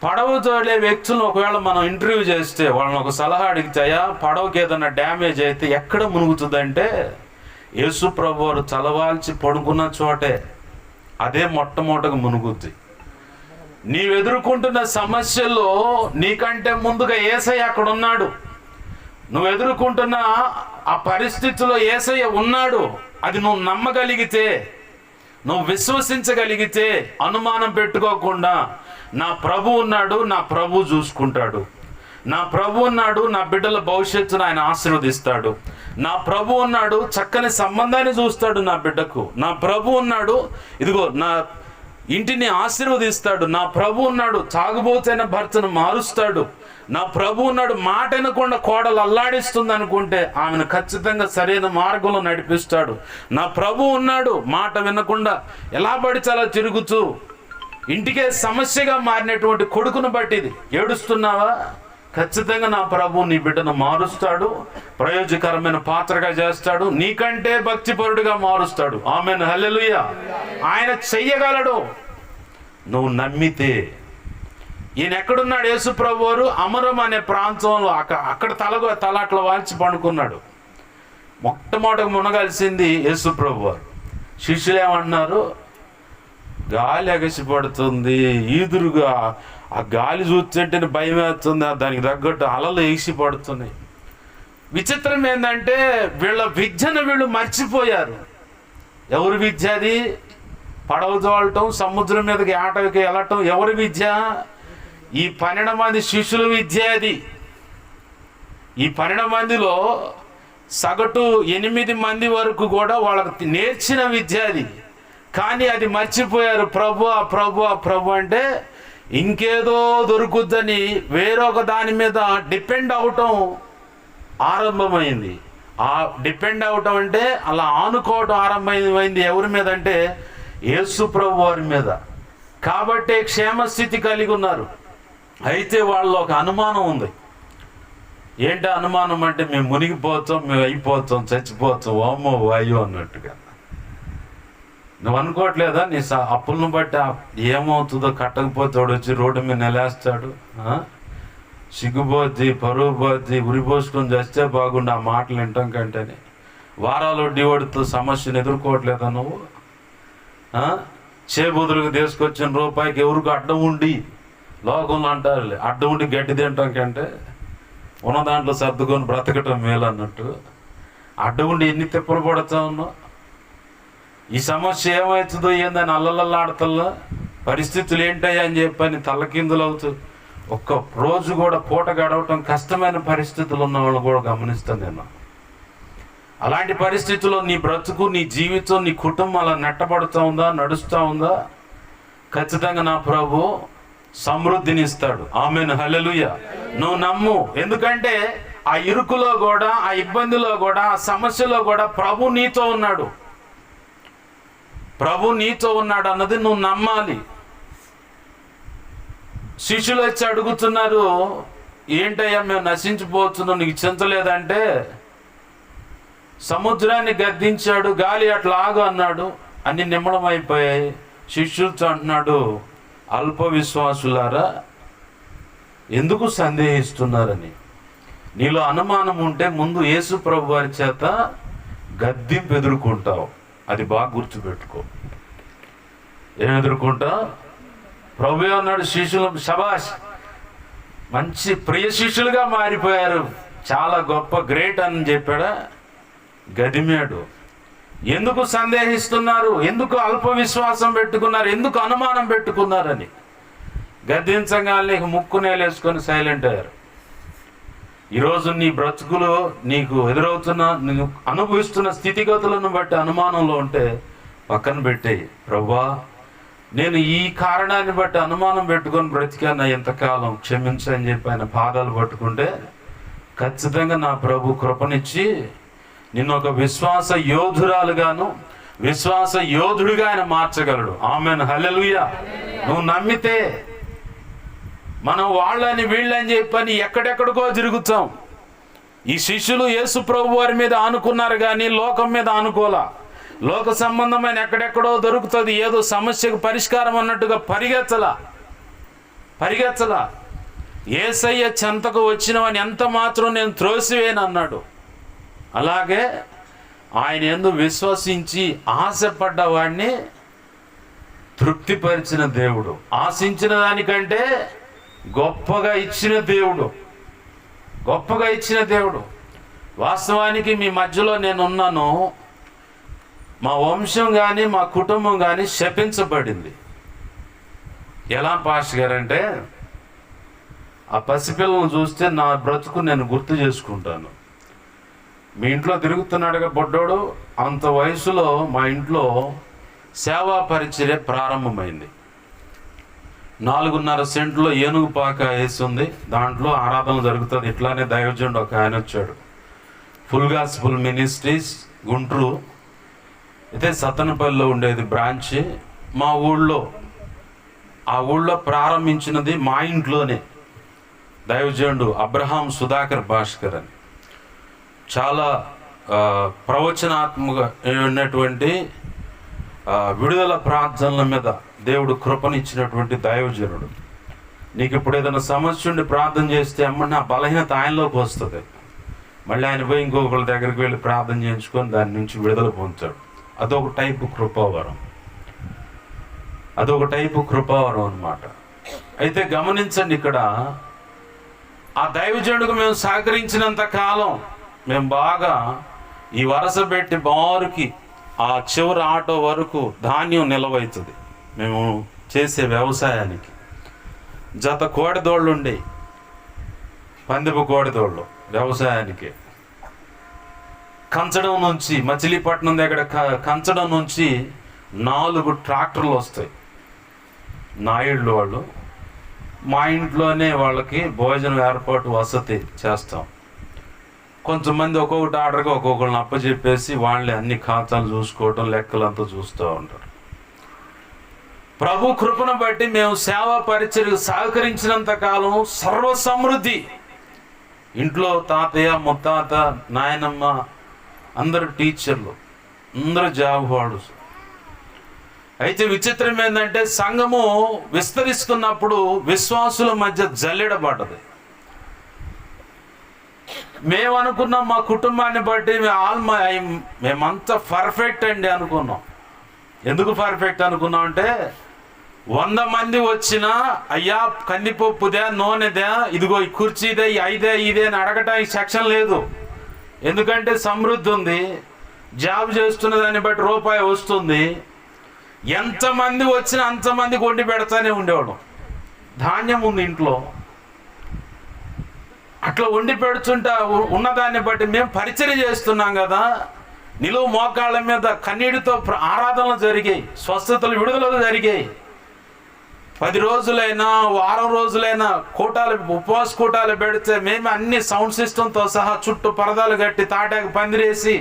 పడవ తోడే వ్యక్తులను ఒకవేళ మనం ఇంటర్వ్యూ చేస్తే వాళ్ళని ఒక సలహా అడిగితాయా, పడవకి ఏదైనా డ్యామేజ్ అయితే ఎక్కడ మునుగుతుందంటే యేసు ప్రభు వారు తలవాల్చి పడుకున్న చోటే, అదే మొట్టమొదటిగా మునుగుద్ది. నీవు ఎదుర్కొంటున్న సమస్యల్లో నీకంటే ముందుగా యేసయ్య అక్కడ ఉన్నాడు. నువ్వు ఎదుర్కొంటున్న ఆ పరిస్థితిలో యేసయ్య ఉన్నాడు. అది నువ్వు నమ్మగలిగితే, నువ్వు విశ్వసించగలిగితే, అనుమానం పెట్టుకోకుండా నా ప్రభు ఉన్నాడు, నా ప్రభు చూసుకుంటాడు, నా ప్రభు ఉన్నాడు, నా బిడ్డల భవిష్యత్తును ఆయన ఆశీర్వదిస్తాడు, నా ప్రభు ఉన్నాడు, చక్కని సంబంధాన్ని చూస్తాడు నా బిడ్డకు, నా ప్రభు ఉన్నాడు, ఇదిగో నా ఇంటిని ఆశీర్వదిస్తాడు, నా ప్రభు ఉన్నాడు, తాగుబోతైన భర్తను మారుస్తాడు, నా ప్రభు ఉన్నాడు, మాట వినకుండా కోడలు అల్లాడిస్తుంది అనుకుంటే ఆమెను ఖచ్చితంగా సరైన మార్గంలో నడిపిస్తాడు, నా ప్రభు ఉన్నాడు, మాట వినకుండా ఎలా పడితే అలా తిరుగుతూ ఇంటికే సమస్యగా మారినటువంటి కొడుకును బట్టి ఇది ఏడుస్తున్నావా, ఖచ్చితంగా నా ప్రభు నీ బిడ్డను మారుస్తాడు, ప్రయోజకరమైన పాత్రగా చేస్తాడు, నీకంటే భక్తిపరుడుగా మారుస్తాడు. ఆమేన్, హల్లెలూయా. ఆయన చెయ్యగలడు నువ్వు నమ్మితే. ఈయన ఎక్కడున్నాడు? యేసు ప్రభు వారు అమరం అనే ప్రాంతంలో అక్కడ తల అట్లా వాల్చి పండుకున్నాడు. మొట్టమొదటిగా మునగాల్సింది యేసు ప్రభు వారు. శిష్యులు ఏమన్నారు? గాలి ఎగసి పడుతుంది, ఈదురుగా ఆ గాలి చూస్తుంటేనే భయం వేస్తుంది, దానికి తగ్గట్టు అలలు ఎగిసి పడుతున్నాయి. విచిత్రం ఏంటంటే వీళ్ళ విద్యను వీళ్ళు మర్చిపోయారు. ఎవరి విద్య అది? పడవ తోలటం, సముద్రం మీదకి ఆటకి వెళ్ళటం ఎవరి విద్య? ఈ 12 మంది శిష్యుల విద్య అది. ఈ 12 మందిలో సగటు 8 మంది వరకు కూడా వాళ్ళకి నేర్చిన విద్య అది. కానీ అది మర్చిపోయారు. ప్రభువా ప్రభువా ప్రభు అంటే ఇంకేదో దొరుకుద్దని వేరొక దాని మీద డిపెండ్ అవటం ఆరంభమైంది. ఆ డిపెండ్ అవటం అంటే అలా ఆనుకోవటం ఆరంభమైంది. ఎవరి మీద అంటే యేసు ప్రభు వారి మీద. కాబట్టే క్షేమస్థితి కలిగి ఉన్నారు. అయితే వాళ్ళలో ఒక అనుమానం ఉంది. ఏంటి అనుమానం అంటే మేము మునిగిపోతాం, మేము అయిపోతాం, చచ్చిపోతాం, ఓమో వాయు అన్నట్టుగా. నువ్వు అనుకోవట్లేదా నీ అప్పులను బట్టి ఏమవుతుందో, కట్టకపోతాడు వచ్చి రోడ్డు మీద నిలేస్తాడు, సిగ్గుపోద్ది, పరువు పోద్ది, ఉరిపోసుకొని చేస్తే బాగుండు ఆ మాటలు వింటాం కంటేనే. వారాలు డివడుతూ సమస్యను ఎదుర్కోవట్లేదా నువ్వు? చేబుదులకు తీసుకొచ్చిన రూపాయికి ఎవరికి అడ్డం ఉండి, లోకంలో అంటారు అడ్డం ఉండి గడ్డి తింటాం కంటే ఉన్న దాంట్లో సర్దుకొని బ్రతకటం మేలు అన్నట్టు. అడ్డం ఉండి ఎన్ని తిప్పలు పడుతూ ఉన్నావు. ఈ సమస్య ఏమవుతుందో ఏందని అల్లల్లాడతల్లా పరిస్థితులు ఏంటయ్యా అని చెప్పని తల్లకిందులు అవుతూ ఒక్క రోజు కూడా పూట గడవటం కష్టమైన పరిస్థితులు ఉన్న వాళ్ళు కూడా గమనిస్తాను నేను. అలాంటి పరిస్థితుల్లో నీ బ్రతుకు, నీ జీవితం, నీ కుటుంబం అలా నెట్టబడుతూ ఉందా, నడుస్తూ ఉందా? ఖచ్చితంగా నా ప్రభు సమృద్ధిని ఇస్తాడు. ఆమేన్, హల్లెలూయా. నువ్వు నమ్ము. ఎందుకంటే ఆ ఇరుకులో కూడా, ఆ ఇబ్బందిలో కూడా, ఆ సమస్యలో కూడా ప్రభు నీతో ఉన్నాడు. ప్రభు నీతో ఉన్నాడు అన్నది నువ్వు నమ్మాలి. శిష్యులు వచ్చి అడుగుతున్నారు, ఏంటయ్యా మేము నశించిపోతున్నాం, నీకు చింత లేదంటే సముద్రాన్ని గద్దించాడు, గాలి అట్లా ఆగు అన్నాడు, అన్ని నిమ్మడం అయిపోయాయి. శిష్యులతో అంటున్నాడు, అల్ప విశ్వాసులారా ఎందుకు సందేహిస్తున్నారని. నీలో అనుమానం ఉంటే ముందు యేసు ప్రభు వారి చేత గద్దింపు ఎదుర్కొంటావు. అది బాగా గుర్తుపెట్టుకో. ఏం ఎదుర్కొంటా? ప్రభు అన్నాడు శిష్యులు, శబాష్ మంచి ప్రియ శిష్యులుగా మారిపోయారు, చాలా గొప్ప గ్రేట్ అని చెప్పాడా, గదిమాడు. ఎందుకు సందేహిస్తున్నారు, ఎందుకు అల్ప విశ్వాసం పెట్టుకున్నారు, ఎందుకు అనుమానం పెట్టుకున్నారని గద్దించగానే ముక్కునేలేసుకొని సైలెంట్ అయ్యారు. ఈరోజు నీ బ్రతుకులో నీకు ఎదురవుతున్న, నీకు అనుభవిస్తున్న స్థితిగతులను బట్టి అనుమానంలో ఉంటే పక్కన పెట్టేయి. ప్రభువా, నేను ఈ కారణాన్ని బట్టి అనుమానం పెట్టుకొని బ్రతికాను, ఎంతకాలం క్షమించని చెప్పి ఆయన పాదాలు పట్టుకుంటే ఖచ్చితంగా నా ప్రభు కృపనిచ్చి నిన్ను ఒక విశ్వాస యోధురాలుగాను, విశ్వాస యోధుడిగా ఆయన మార్చగలడు. ఆమెన్, హల్లెలూయా. నువ్వు నమ్మితే మనం వాళ్ళని వీళ్ళని చెప్పని ఎక్కడెక్కడికో తిరుగుతాం. ఈ శిష్యులు యేసు ప్రభు వారి మీద ఆనుకున్నారు కానీ లోకం మీద ఆనుకోలా. లోక సంబంధమైన ఎక్కడెక్కడో దొరుకుతుంది, ఏదో సమస్యకు పరిష్కారం అన్నట్టుగా పరిగెత్తలా. యేసయ్య చెంతకు వచ్చినవని ఎంత మాత్రం నేను త్రోసివేను అన్నాడు. అలాగే ఆయన యందు విశ్వసించి ఆశపడ్డ వాడిని తృప్తిపరిచిన దేవుడు, ఆశించిన దానికంటే గొప్పగా ఇచ్చిన దేవుడు. వాస్తవానికి మీ మధ్యలో నేనున్నాను, మా వంశం కానీ మా కుటుంబం కానీ శపించబడింది. ఎలా పాస్టర్ గారంటే, ఆ పసిపిల్లను చూస్తే నా బ్రతుకు నేను గుర్తు చేసుకుంటాను. మీ ఇంట్లో తిరుగుతున్నాడుగా బొడ్డోడు, అంత వయసులో మా ఇంట్లో సేవా పరిచర్య ప్రారంభమైంది. 4.5 సెంట్లో ఏనుగు పాక వేసి ఉంది, దాంట్లో ఆరాధన జరుగుతుంది. ఇట్లానే దైవజనుడు ఒక ఆయన వచ్చాడు, ఫుల్ గాస్పుల్ మినిస్ట్రీస్ గుంటూరు, అయితే సత్తనపల్లిలో ఉండేది బ్రాంచ్. మా ఆ ఊళ్ళో ప్రారంభించినది మా ఇంట్లోనే దైవజనుడు అబ్రహాం సుధాకర్ భాస్కర్ అని, చాలా ప్రవచనాత్మక ఉన్నటువంటి విడుదల ప్రార్థనల మీద దేవుడు కృపనిచ్చినటువంటి దైవజనుడు. నీకు ఇప్పుడు ఏదైనా సమస్య ఉండి ప్రార్థన చేస్తే అమ్మని ఆ బలహీనత ఆయనలోకి వస్తుంది. మళ్ళీ ఆయన పోయి ఇంకొకరి దగ్గరికి వెళ్ళి ప్రార్థన చేయించుకొని దాని నుంచి విడుదల పొందుతాడు. అదొక టైపు కృపావరం అన్నమాట. అయితే గమనించండి, ఇక్కడ ఆ దైవజనుడికి మేము సహకరించినంత కాలం మేము బాగా ఈ వరస పెట్టి బారుకి ఆ చివరి ఆటో వరకు ధాన్యం నిలవవుతుంది. మేము చేసే వ్యవసాయానికి జత కోడిదోళ్ళు ఉండే, పందిపు కోడిదోళ్ళు వ్యవసాయానికి. కంచడం నుంచి, మచిలీపట్నం దగ్గర కంచడం నుంచి 4 ట్రాక్టర్లు వస్తాయి. నాయుళ్ళు వాళ్ళు, మా ఇంట్లోనే వాళ్ళకి భోజనం ఏర్పాటు వసతి చేస్తాం. కొంతమంది ఒక్కొక్కటి ఆర్డర్గా ఒక్కొక్కరిని అప్పచెప్పేసి వాళ్ళే అన్ని ఖాతాలు చూసుకోవటం, లెక్కలంతా చూస్తూ ఉంటారు. ప్రభు కృపను బట్టి మేము సేవా పరిచర్యకు సహకరించినంత కాలం సర్వసమృద్ధి. ఇంట్లో తాతయ్య, ముత్తాత, నాయనమ్మ, అందరు టీచర్లు, అందరూ జాబ్ హోల్డర్స్. అయితే విచిత్రం ఏంటంటే, సంఘము విస్తరిస్తున్నప్పుడు విశ్వాసుల మధ్య జల్లెడబడ్డది. మేము అనుకున్నాం మా కుటుంబాన్ని బట్టి మేమంతా పర్ఫెక్ట్ అండి అనుకున్నాం. ఎందుకు పర్ఫెక్ట్ అనుకున్నాం అంటే, 100 మంది వచ్చినా అయ్యా కందిపప్పుదే, నూనెదే, ఇదిగో ఈ కుర్చీదే, ఇదే అని అడగటానికి సెక్షన్ లేదు. ఎందుకంటే సమృద్ధి ఉంది, జాబ్ చేస్తున్న దాన్ని బట్టి రూపాయి వస్తుంది. ఎంతమంది వచ్చినా అంతమందికి వండి పెడతానే ఉండేవాళ్ళం. ధాన్యం ఉంది ఇంట్లో, అట్లా వండి పెడుతుంటా ఉన్నదాన్ని బట్టి మేము పరిచర్య చేస్తున్నాం కదా. నిలువు మోకాళ్ళ మీద కన్నీటితో ఆరాధనలు జరిగాయి, స్వస్థతలు, విడుదలలు జరిగాయి. 10 రోజులైనా వారం రోజులైనా ఉపవాస కూటాలు పెడితే మేము అన్ని సౌండ్ సిస్టంతో సహా చుట్టూ పరదాలు కట్టి తాటాకు పందిరేసి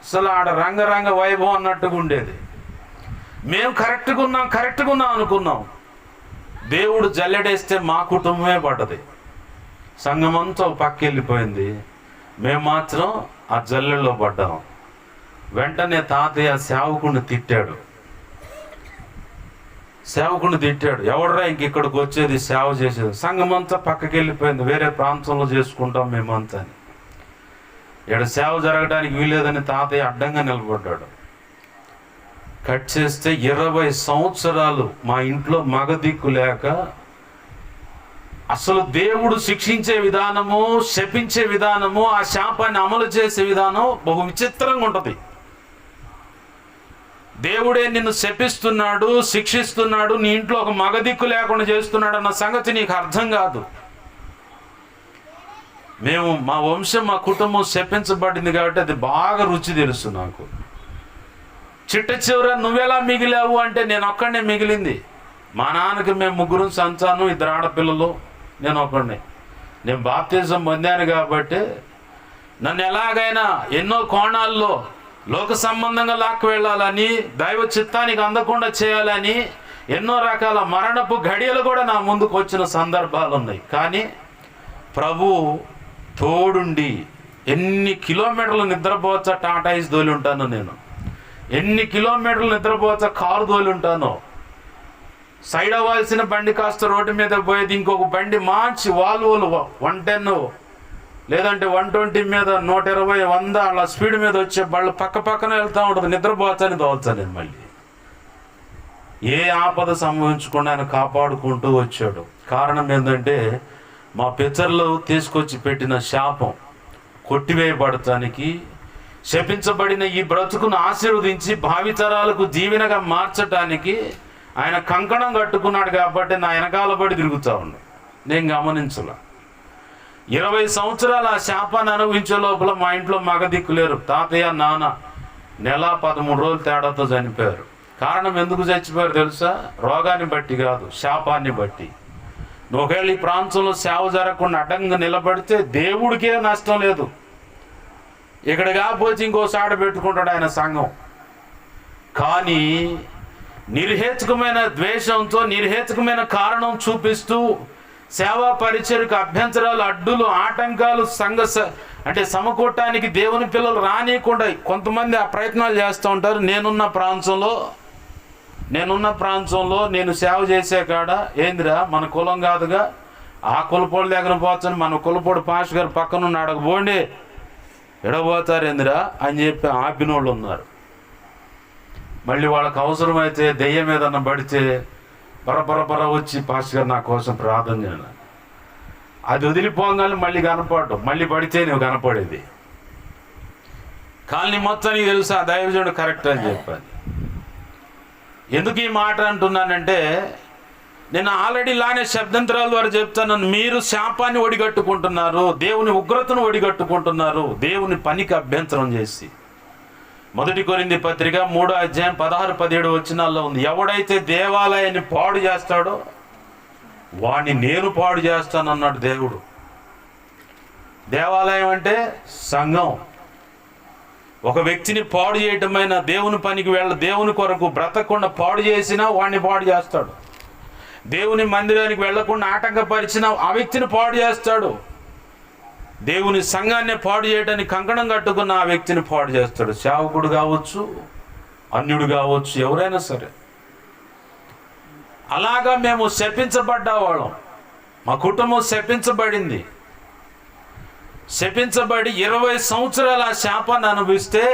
అసలు ఆడ రంగరంగ వైభవం అన్నట్టుగా ఉండేది. మేము కరెక్ట్గా ఉన్నాం అనుకున్నాం. దేవుడు జల్లెడేస్తే మా కుటుంబమే పడ్డది. సంఘమంతా పక్క వెళ్ళిపోయింది, మేము మాత్రం ఆ జల్లెల్లో పడ్డాం. వెంటనే తాతయ్య సేవకుడిని తిట్టాడు. ఎవడరా ఇక్కడికి వచ్చేది, సేవ చేసేది? సంఘమంతా పక్కకి వెళ్ళిపోయింది, వేరే ప్రాంతంలో చేసుకుంటాం మేమంతా అని. ఇక్కడ సేవ జరగడానికి వీలేదని తాతయ్య అడ్డంగా నిలబడ్డాడు. కట్ చేస్తే 20 సంవత్సరాలు మా ఇంట్లో మగ దిక్కు లేక అసలు దేవుడు శిక్షించే విధానము, శపించే విధానము, ఆ శాపాన్ని అమలు చేసే విధానం బహు విచిత్రంగా ఉంటుంది. దేవుడే నిన్ను శపిస్తున్నాడు, శిక్షిస్తున్నాడు, నీ ఇంట్లో ఒక మగదిక్కు లేకుండా చేస్తున్నాడు అన్న సంగతి నీకు అర్థం కాదు. మా వంశం, మా కుటుంబం శపించబడింది కాబట్టి అది బాగా రుచి తెలుసు నాకు. చిట్ట చివర నువ్వెలా మిగిలావు అంటే నేను ఒక్కడే మిగిలింది. మా నాన్నకి మేము 3 సంతానం, 2 ఆడపిల్లలు, నేను ఒక్కడే. నేను బాప్తిజం పొందాను కాబట్టి నన్ను ఎలాగైనా ఎన్నో కోణాల్లో లోక సంబంధంగా లాక్కు వెళ్ళాలని, దైవ చిత్తానికి అందకుండా చేయాలని ఎన్నో రకాల మరణపు ఘడియలు కూడా నా ముందుకు వచ్చిన సందర్భాలు ఉన్నాయి. కానీ ప్రభు తోడుండి ఎన్ని కిలోమీటర్లు నిద్రపోవచ్చా టాటాయిస్ దోలి ఉంటాను నేను, ఎన్ని కిలోమీటర్లు నిద్రపోవచ్చా కారు దోలి ఉంటాను. సైడ్ అవ్వాల్సిన బండి కాస్త రోడ్డు మీద పోయేది ఇంకొక బండి మార్చి వాల్వోలు 110 లేదంటే 120 మీద 120, 100 అలా స్పీడ్ మీద వచ్చే బళ్ళు పక్కన వెళ్తూ ఉంటుంది. నిద్రపోవచ్చని తోవచ్చా నేను మళ్ళీ. ఏ ఆపద సంభవించకుండా ఆయన కాపాడుకుంటూ వచ్చాడు. కారణం ఏంటంటే మా పితరులు తీసుకొచ్చి పెట్టిన శాపం కొట్టివేయబడటానికి, శపించబడిన ఈ బ్రతుకును ఆశీర్వదించి భావితరాలకు దీవెనగా మార్చడానికి ఆయన కంకణం కట్టుకున్నాడు. కాబట్టి నా వెనకాల పడి తిరుగుతూ ఉన్నాడు. నేను గమనించలా. 20 సంవత్సరాలు ఆ శాపాన్ని అనుభవించే లోపల మా ఇంట్లో మగ దిక్కు లేరు. తాతయ్య, నాన్న నెల 13 రోజులు తేడాతో చనిపోయారు. కారణం ఎందుకు చచ్చిపోయారు తెలుసా? రోగాన్ని బట్టి కాదు, శాపాన్ని బట్టి. నువ్వు ఒకవేళ ఈ ప్రాంతంలో సేవ జరగకుండా అడ్డంగా నిలబడితే దేవుడికే నష్టం లేదు. ఇక్కడ కాకపోతే ఇంకోసారి పెట్టుకుంటాడు ఆయన సంఘం. కానీ నిర్హేతుకమైన ద్వేషంతో, నిర్హేతుకమైన కారణం చూపిస్తూ సేవా పరిచర్యకు అభ్యంతరాలు, అడ్డులు, ఆటంకాలు అంటే సమకూడటానికి దేవుని పిల్లలు రానియకుండా కొంతమంది ఆ ప్రయత్నాలు చేస్తూ ఉంటారు. నేనున్న ప్రాంతంలో నేను సేవ చేసే కాడ ఏందిరా మన కులం కాదుగా, ఆ కులపోడు దగ్గర పోతాను, మన కులపోడు పాస్టర్ గారు పక్కన ఉన్న అడగబోండి, ఎడబోతారు ఏందిరా అని చెప్పి ఆపిన వాళ్ళు ఉన్నారు. మళ్ళీ వాళ్ళకు అవసరమైతే దెయ్యం ఏదన్నా పడితే బరబర వచ్చి పాస్టర్ గారు నా కోసం ప్రార్థన చేయాలి. అది వదిలిపోగానే మళ్ళీ కనపడటం, మళ్ళీ పడితే నువ్వు కనపడేది. కాలనీ మొత్తానికి తెలుసా దైవజనుడు కరెక్ట్ అని చెప్పాను. ఎందుకు ఈ మాట అంటున్నానంటే నేను ఆల్రెడీ ఇలానే శబ్దంతరాల ద్వారా చెప్తాను. మీరు శాపాన్ని ఒడిగట్టుకుంటున్నారు, దేవుని ఉగ్రతను ఒడిగట్టుకుంటున్నారు, దేవుని పనికి అభ్యంతరం చేసి. 1 కొరింథీ పత్రిక 3వ అధ్యాయం 16-17 వచనాల్లో ఉంది. ఎవడైతే దేవాలయాన్ని పాడు చేస్తాడో వాడిని నేను పాడు చేస్తానన్నాడు దేవుడు. దేవాలయం అంటే సంఘం. ఒక వ్యక్తిని పాడు చేయటమైన దేవుని పనికి దేవుని కొరకు బ్రతకకుండా పాడు చేసినా వాడిని పాడు చేస్తాడు. దేవుని మందిరానికి వెళ్లకుండా ఆటంకపరిచిన ఆ వ్యక్తిని పాడు చేస్తాడు. దేవుని సంఘాన్ని పాడు చేయడానికి కంకణం కట్టుకున్న ఆ వ్యక్తిని పాడు చేస్తాడు. సేవకుడు కావచ్చు, అన్యుడు కావచ్చు, ఎవరైనా సరే. అలాగా మేము శపించబడ్డవాళ్ళం. మా కుటుంబం శపించబడింది. శపించబడి 20 సంవత్సరాలు ఆ శాపాన్ని అనుభవిస్తే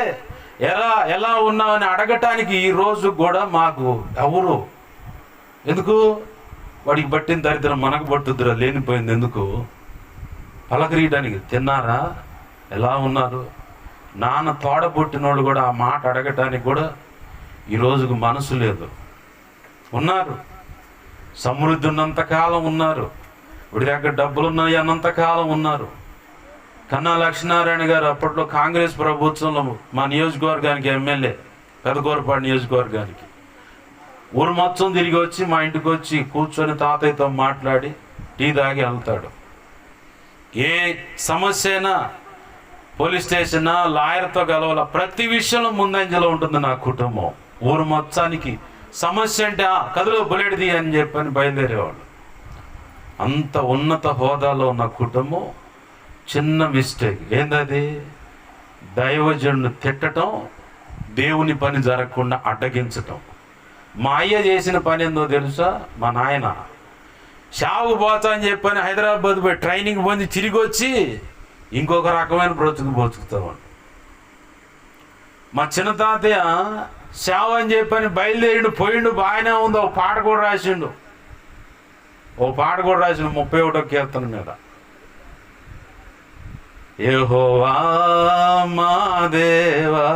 ఎలా ఉన్నామని అడగటానికి ఈ రోజు కూడా మాకు ఎవరు ఎందుకు? వాడికి పట్టిన దరిద్రం మనకు పట్టుద్దురా, లేనిపోయింది ఎందుకు? పలకరీయడానికి తిన్నారా, ఎలా ఉన్నారు? నాన్న తోడబుట్టినోళ్ళు కూడా ఆ మాట అడగటానికి కూడా ఈ రోజుకు మనసు లేదు. ఉన్నారు, సమృద్ధి ఉన్నంతకాలం ఉన్నారు, వీడి దగ్గర డబ్బులు ఉన్నాయి అన్నంతకాలం ఉన్నారు. కన్నా లక్ష్మీనారాయణ గారు అప్పట్లో కాంగ్రెస్ ప్రభుత్వంలో మా నియోజకవర్గానికి ఎమ్మెల్యే, పెదకూరపాడు నియోజకవర్గానికి, ఊరు మొత్తం తిరిగి వచ్చి మా ఇంటికి వచ్చి కూర్చొని తాతయ్యతో మాట్లాడి టీ తాగి వెళ్తాడు. ఏ సమస్య అయినా పోలీస్ స్టేషన్ లాయర్తో కలవాల, ప్రతి విషయంలో ముందంజలో ఉంటుంది నా కుటుంబం. ఊరు మొత్తానికి సమస్య అంటే కథలో బులెడిది అని చెప్పని బయలుదేరేవాళ్ళు. అంత ఉన్నత హోదాలో ఉన్న కుటుంబం చిన్న మిస్టేక్ ఏందది? దైవజనుడు తిట్టడం, దేవుని పని జరగకుండా అడ్డగించటం. మా అయ్య చేసిన పని ఏందో తెలుసా? మా నాయన షావు పోతా అని చెప్పని హైదరాబాద్ పోయి ట్రైనింగ్ పొంది తిరిగి వచ్చి ఇంకొక రకమైన బతుకుతామండి. మా చిన్న తాతయ్య షావు అని చెప్పని బయలుదేరిండు, పోయిండు, బాగానే ఉందో, పాట కూడా రాసిండు. ఓ పాట కూడా రాసిన 31వ కీర్తన మీద. యెహోవా మా దేవా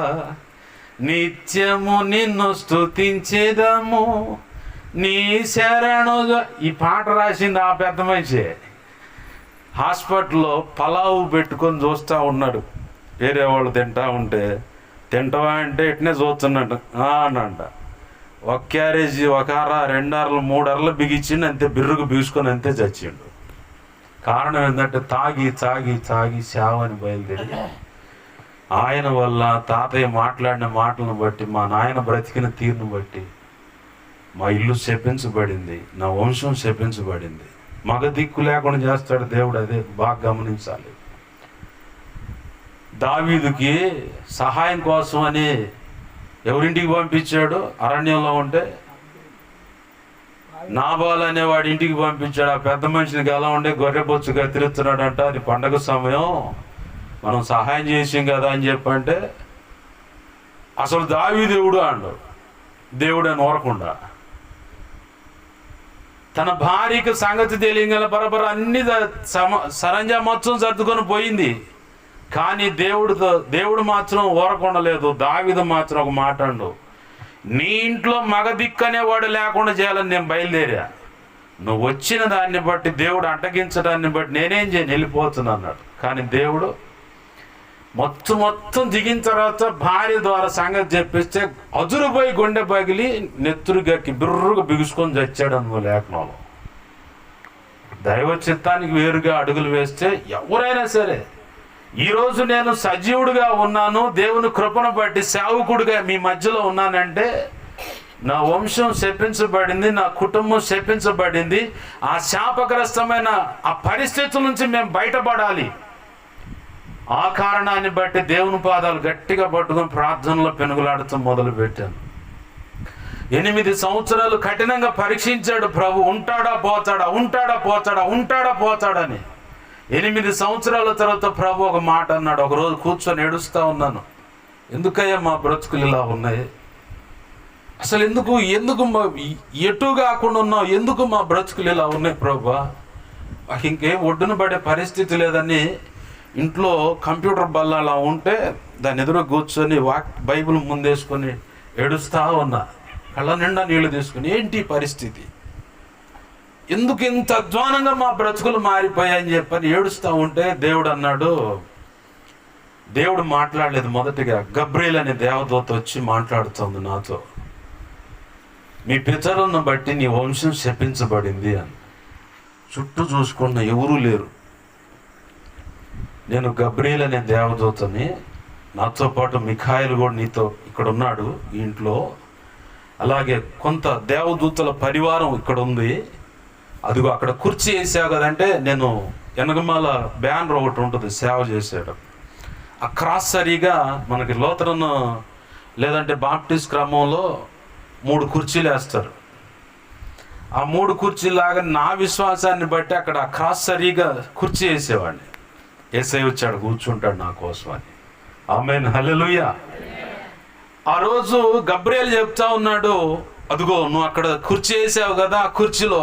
నిత్యము నిన్ను స్తుతించెదము, నీ శరణు. ఈ పాట రాసింది ఆ పెద్ద మనిషి. హాస్పిటల్లో పలావు పెట్టుకొని చూస్తూ ఉన్నాడు. వేరే వాళ్ళు తింటా ఉంటే, తింటావా అంటే ఇట్నే చూస్తున్నాడు అనంట. ఒక క్యారేజీ, 1 అర, 2 అరలు, 3 అరలు బిగించిండు, అంతే బిర్రుకు బిగుసుకొని అంతే చచ్చిండు. కారణం ఏంటంటే తాగి తాగి తాగి చావని బయలుదేరి. ఆయన వల్ల తాతయ్య మాట్లాడిన మాటలను బట్టి, మా నాయన బ్రతికిన తీరును బట్టి మా ఇల్లు శపించబడింది, నా వంశం శపించబడింది. మగ దిక్కు లేకుండా చేస్తాడు దేవుడు, అదే బాగా గమనించాలి. దావీదుకి సహాయం కోసం అని ఎవరింటికి పంపించాడు? అరణ్యంలో ఉంటే నాబాల్ అనేవాడి ఇంటికి పంపించాడు. ఆ పెద్ద మనిషికి ఎలా ఉండే గొర్రెబొచ్చు కత్తిరిస్తున్నాడంట. అది పండగ సమయం, మనం సహాయం చేసాం కదా అని చెప్పంటే అసలు దావీదేవుడు అండు. దేవుడు అని ఓరకుండా తన భార్యకి సంగతి తెలియగల బరబర అన్ని సరంజా మొత్తం సర్దుకొని పోయింది. కానీ దేవుడు మాత్రం ఓరకుండలేదు. దావీదు మాత్రం ఒక మాట అండు, నీ ఇంట్లో మగ దిక్కనేవాడు లేకుండా చేయాలని నేను బయలుదేరా. నువ్వు వచ్చిన దాన్ని బట్టి, దేవుడు అడ్డగించడాన్ని బట్టి నేనేం చేయను, వెళ్ళిపోతున్నా అన్నాడు. కానీ దేవుడు మొత్తం దిగిన తర్వాత భార్య ద్వారా సంగతి చెప్పిస్తే అదురుపోయి గుండె పగిలి నెత్తురు గక్కి బిర్రుగా బిగుసుకొని చచ్చాడు అన్న లేఖనంలో. దైవ చిత్తానికి వేరుగా అడుగులు వేస్తే ఎవరైనా సరే, ఈరోజు నేను సజీవుడిగా ఉన్నాను, దేవుని కృపను బట్టి సేవకుడిగా మీ మధ్యలో ఉన్నానంటే నా వంశం శపించబడింది, నా కుటుంబం శపించబడింది. ఆ శాపగ్రస్తమైన ఆ పరిస్థితుల నుంచి మేము బయటపడాలి. ఆ కారణాన్ని బట్టి దేవుని పాదాలు గట్టిగా పట్టుకొని ప్రార్థనలో పెనుగులాడుతూ మొదలు పెట్టాను. 8 సంవత్సరాలు కఠినంగా పరీక్షించాడు ప్రభు. ఉంటాడా పోతాడా, ఉంటాడా పోతాడా, ఉంటాడా పోతాడని. 8 సంవత్సరాల తర్వాత ప్రభు ఒక మాట అన్నాడు. ఒకరోజు కూర్చొని ఏడుస్తూ ఉన్నాను, ఎందుకయ్యా మా బ్రతుకులు ఇలా ఉన్నాయి, అసలు ఎందుకు ఎటు కాకుండా ఉన్నావు, ఎందుకు మా బ్రతుకులు ఇలా ఉన్నాయి ప్రభు, మాకు ఇంకేం ఒడ్డున పడే పరిస్థితి లేదని ఇంట్లో కంప్యూటర్ బల్ల అలా ఉంటే దాని ఎదురు కూర్చొని బైబిల్ ముందేసుకొని ఏడుస్తూ ఉన్నా, కళ్ళ నిండా నీళ్లు తీసుకుని. ఏంటి పరిస్థితి, ఎందుకు ఇంత అధ్వానంగా మా బ్రతుకులు మారిపోయాయని చెప్పని ఏడుస్తూ ఉంటే దేవుడు అన్నాడు. దేవుడు మాట్లాడలేదు. మొదటిగా గబ్రియల్ అనే దేవదూత వచ్చి మాట్లాడుతోంది నాతో, మీ పితరులను బట్టి నీ వంశం శపించబడింది అని. చుట్టూ చూసుకున్న ఎవరూ లేరు. నేను గబ్రియల్ అనే దేవదూతని, నాతో పాటు మిఖాయిలు కూడా నీతో ఇక్కడ ఉన్నాడు ఈ ఇంట్లో, అలాగే కొంత దేవదూతల పరివారం ఇక్కడ ఉంది, అదిగో అక్కడ కుర్చీ వేసావు కదంటే, నేను వెనకమాల బ్యానర్ ఒకటి ఉంటుంది సేవ చేసాడు, ఆ క్రాస్ సరిగా మనకి లోతరన్ లేదంటే బాప్టిస్ట్ క్రమంలో 3 కుర్చీలు వేస్తారు. ఆ 3 కుర్చీలాగా నా విశ్వాసాన్ని బట్టి అక్కడ క్రాస్ సరిగా కుర్చీ వేసేవాడిని. యేసయ్య వచ్చాడు, కూర్చుంటాడు నా కోసం అని. ఆమేన్, హల్లెలూయా. ఆ రోజు గబ్రియల్ చెప్తా ఉన్నాడు, అదిగో నువ్వు అక్కడ కుర్చీ వేసావు కదా, ఆ కుర్చీలో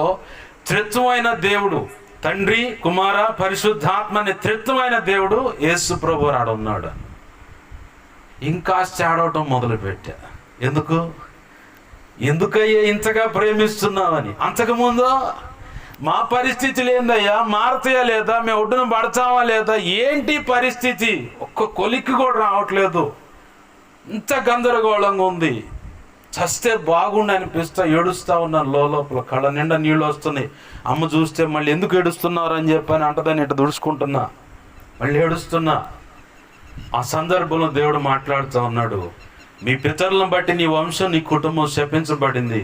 త్రిత్వమైన దేవుడు, తండ్రి కుమార పరిశుద్ధాత్మ అనే త్రిత్వమైన దేవుడు యేసు ప్రభు ఆడ ఉన్నాడు. ఇంకా చాడవటం మొదలుపెట్టా. ఎందుకయ్యా ఇంతగా ప్రేమిస్తున్నావని. అంతకుముందు మా పరిస్థితులు ఏందయ్యా, మారుతాయా లేదా, మేము ఒడ్డున పడతామా లేదా, ఏంటి పరిస్థితి, ఒక్క కొలిక్కి కూడా రావట్లేదు, ఇంత గందరగోళంగా ఉంది, చస్తే బాగుండి అనిపిస్తా ఏడుస్తూ ఉన్నాను లోపల, కళ్ళ నిండా నీళ్ళు వస్తున్నాయి. అమ్మ చూస్తే మళ్ళీ ఎందుకు ఏడుస్తున్నారు అని చెప్పని అంటదని ఇట్లా దుడుచుకుంటున్నా, మళ్ళీ ఏడుస్తున్నా. ఆ సందర్భంలో దేవుడు మాట్లాడుతూ ఉన్నాడు, మీ పితరులను బట్టి నీ వంశం నీ కుటుంబం శపించబడింది,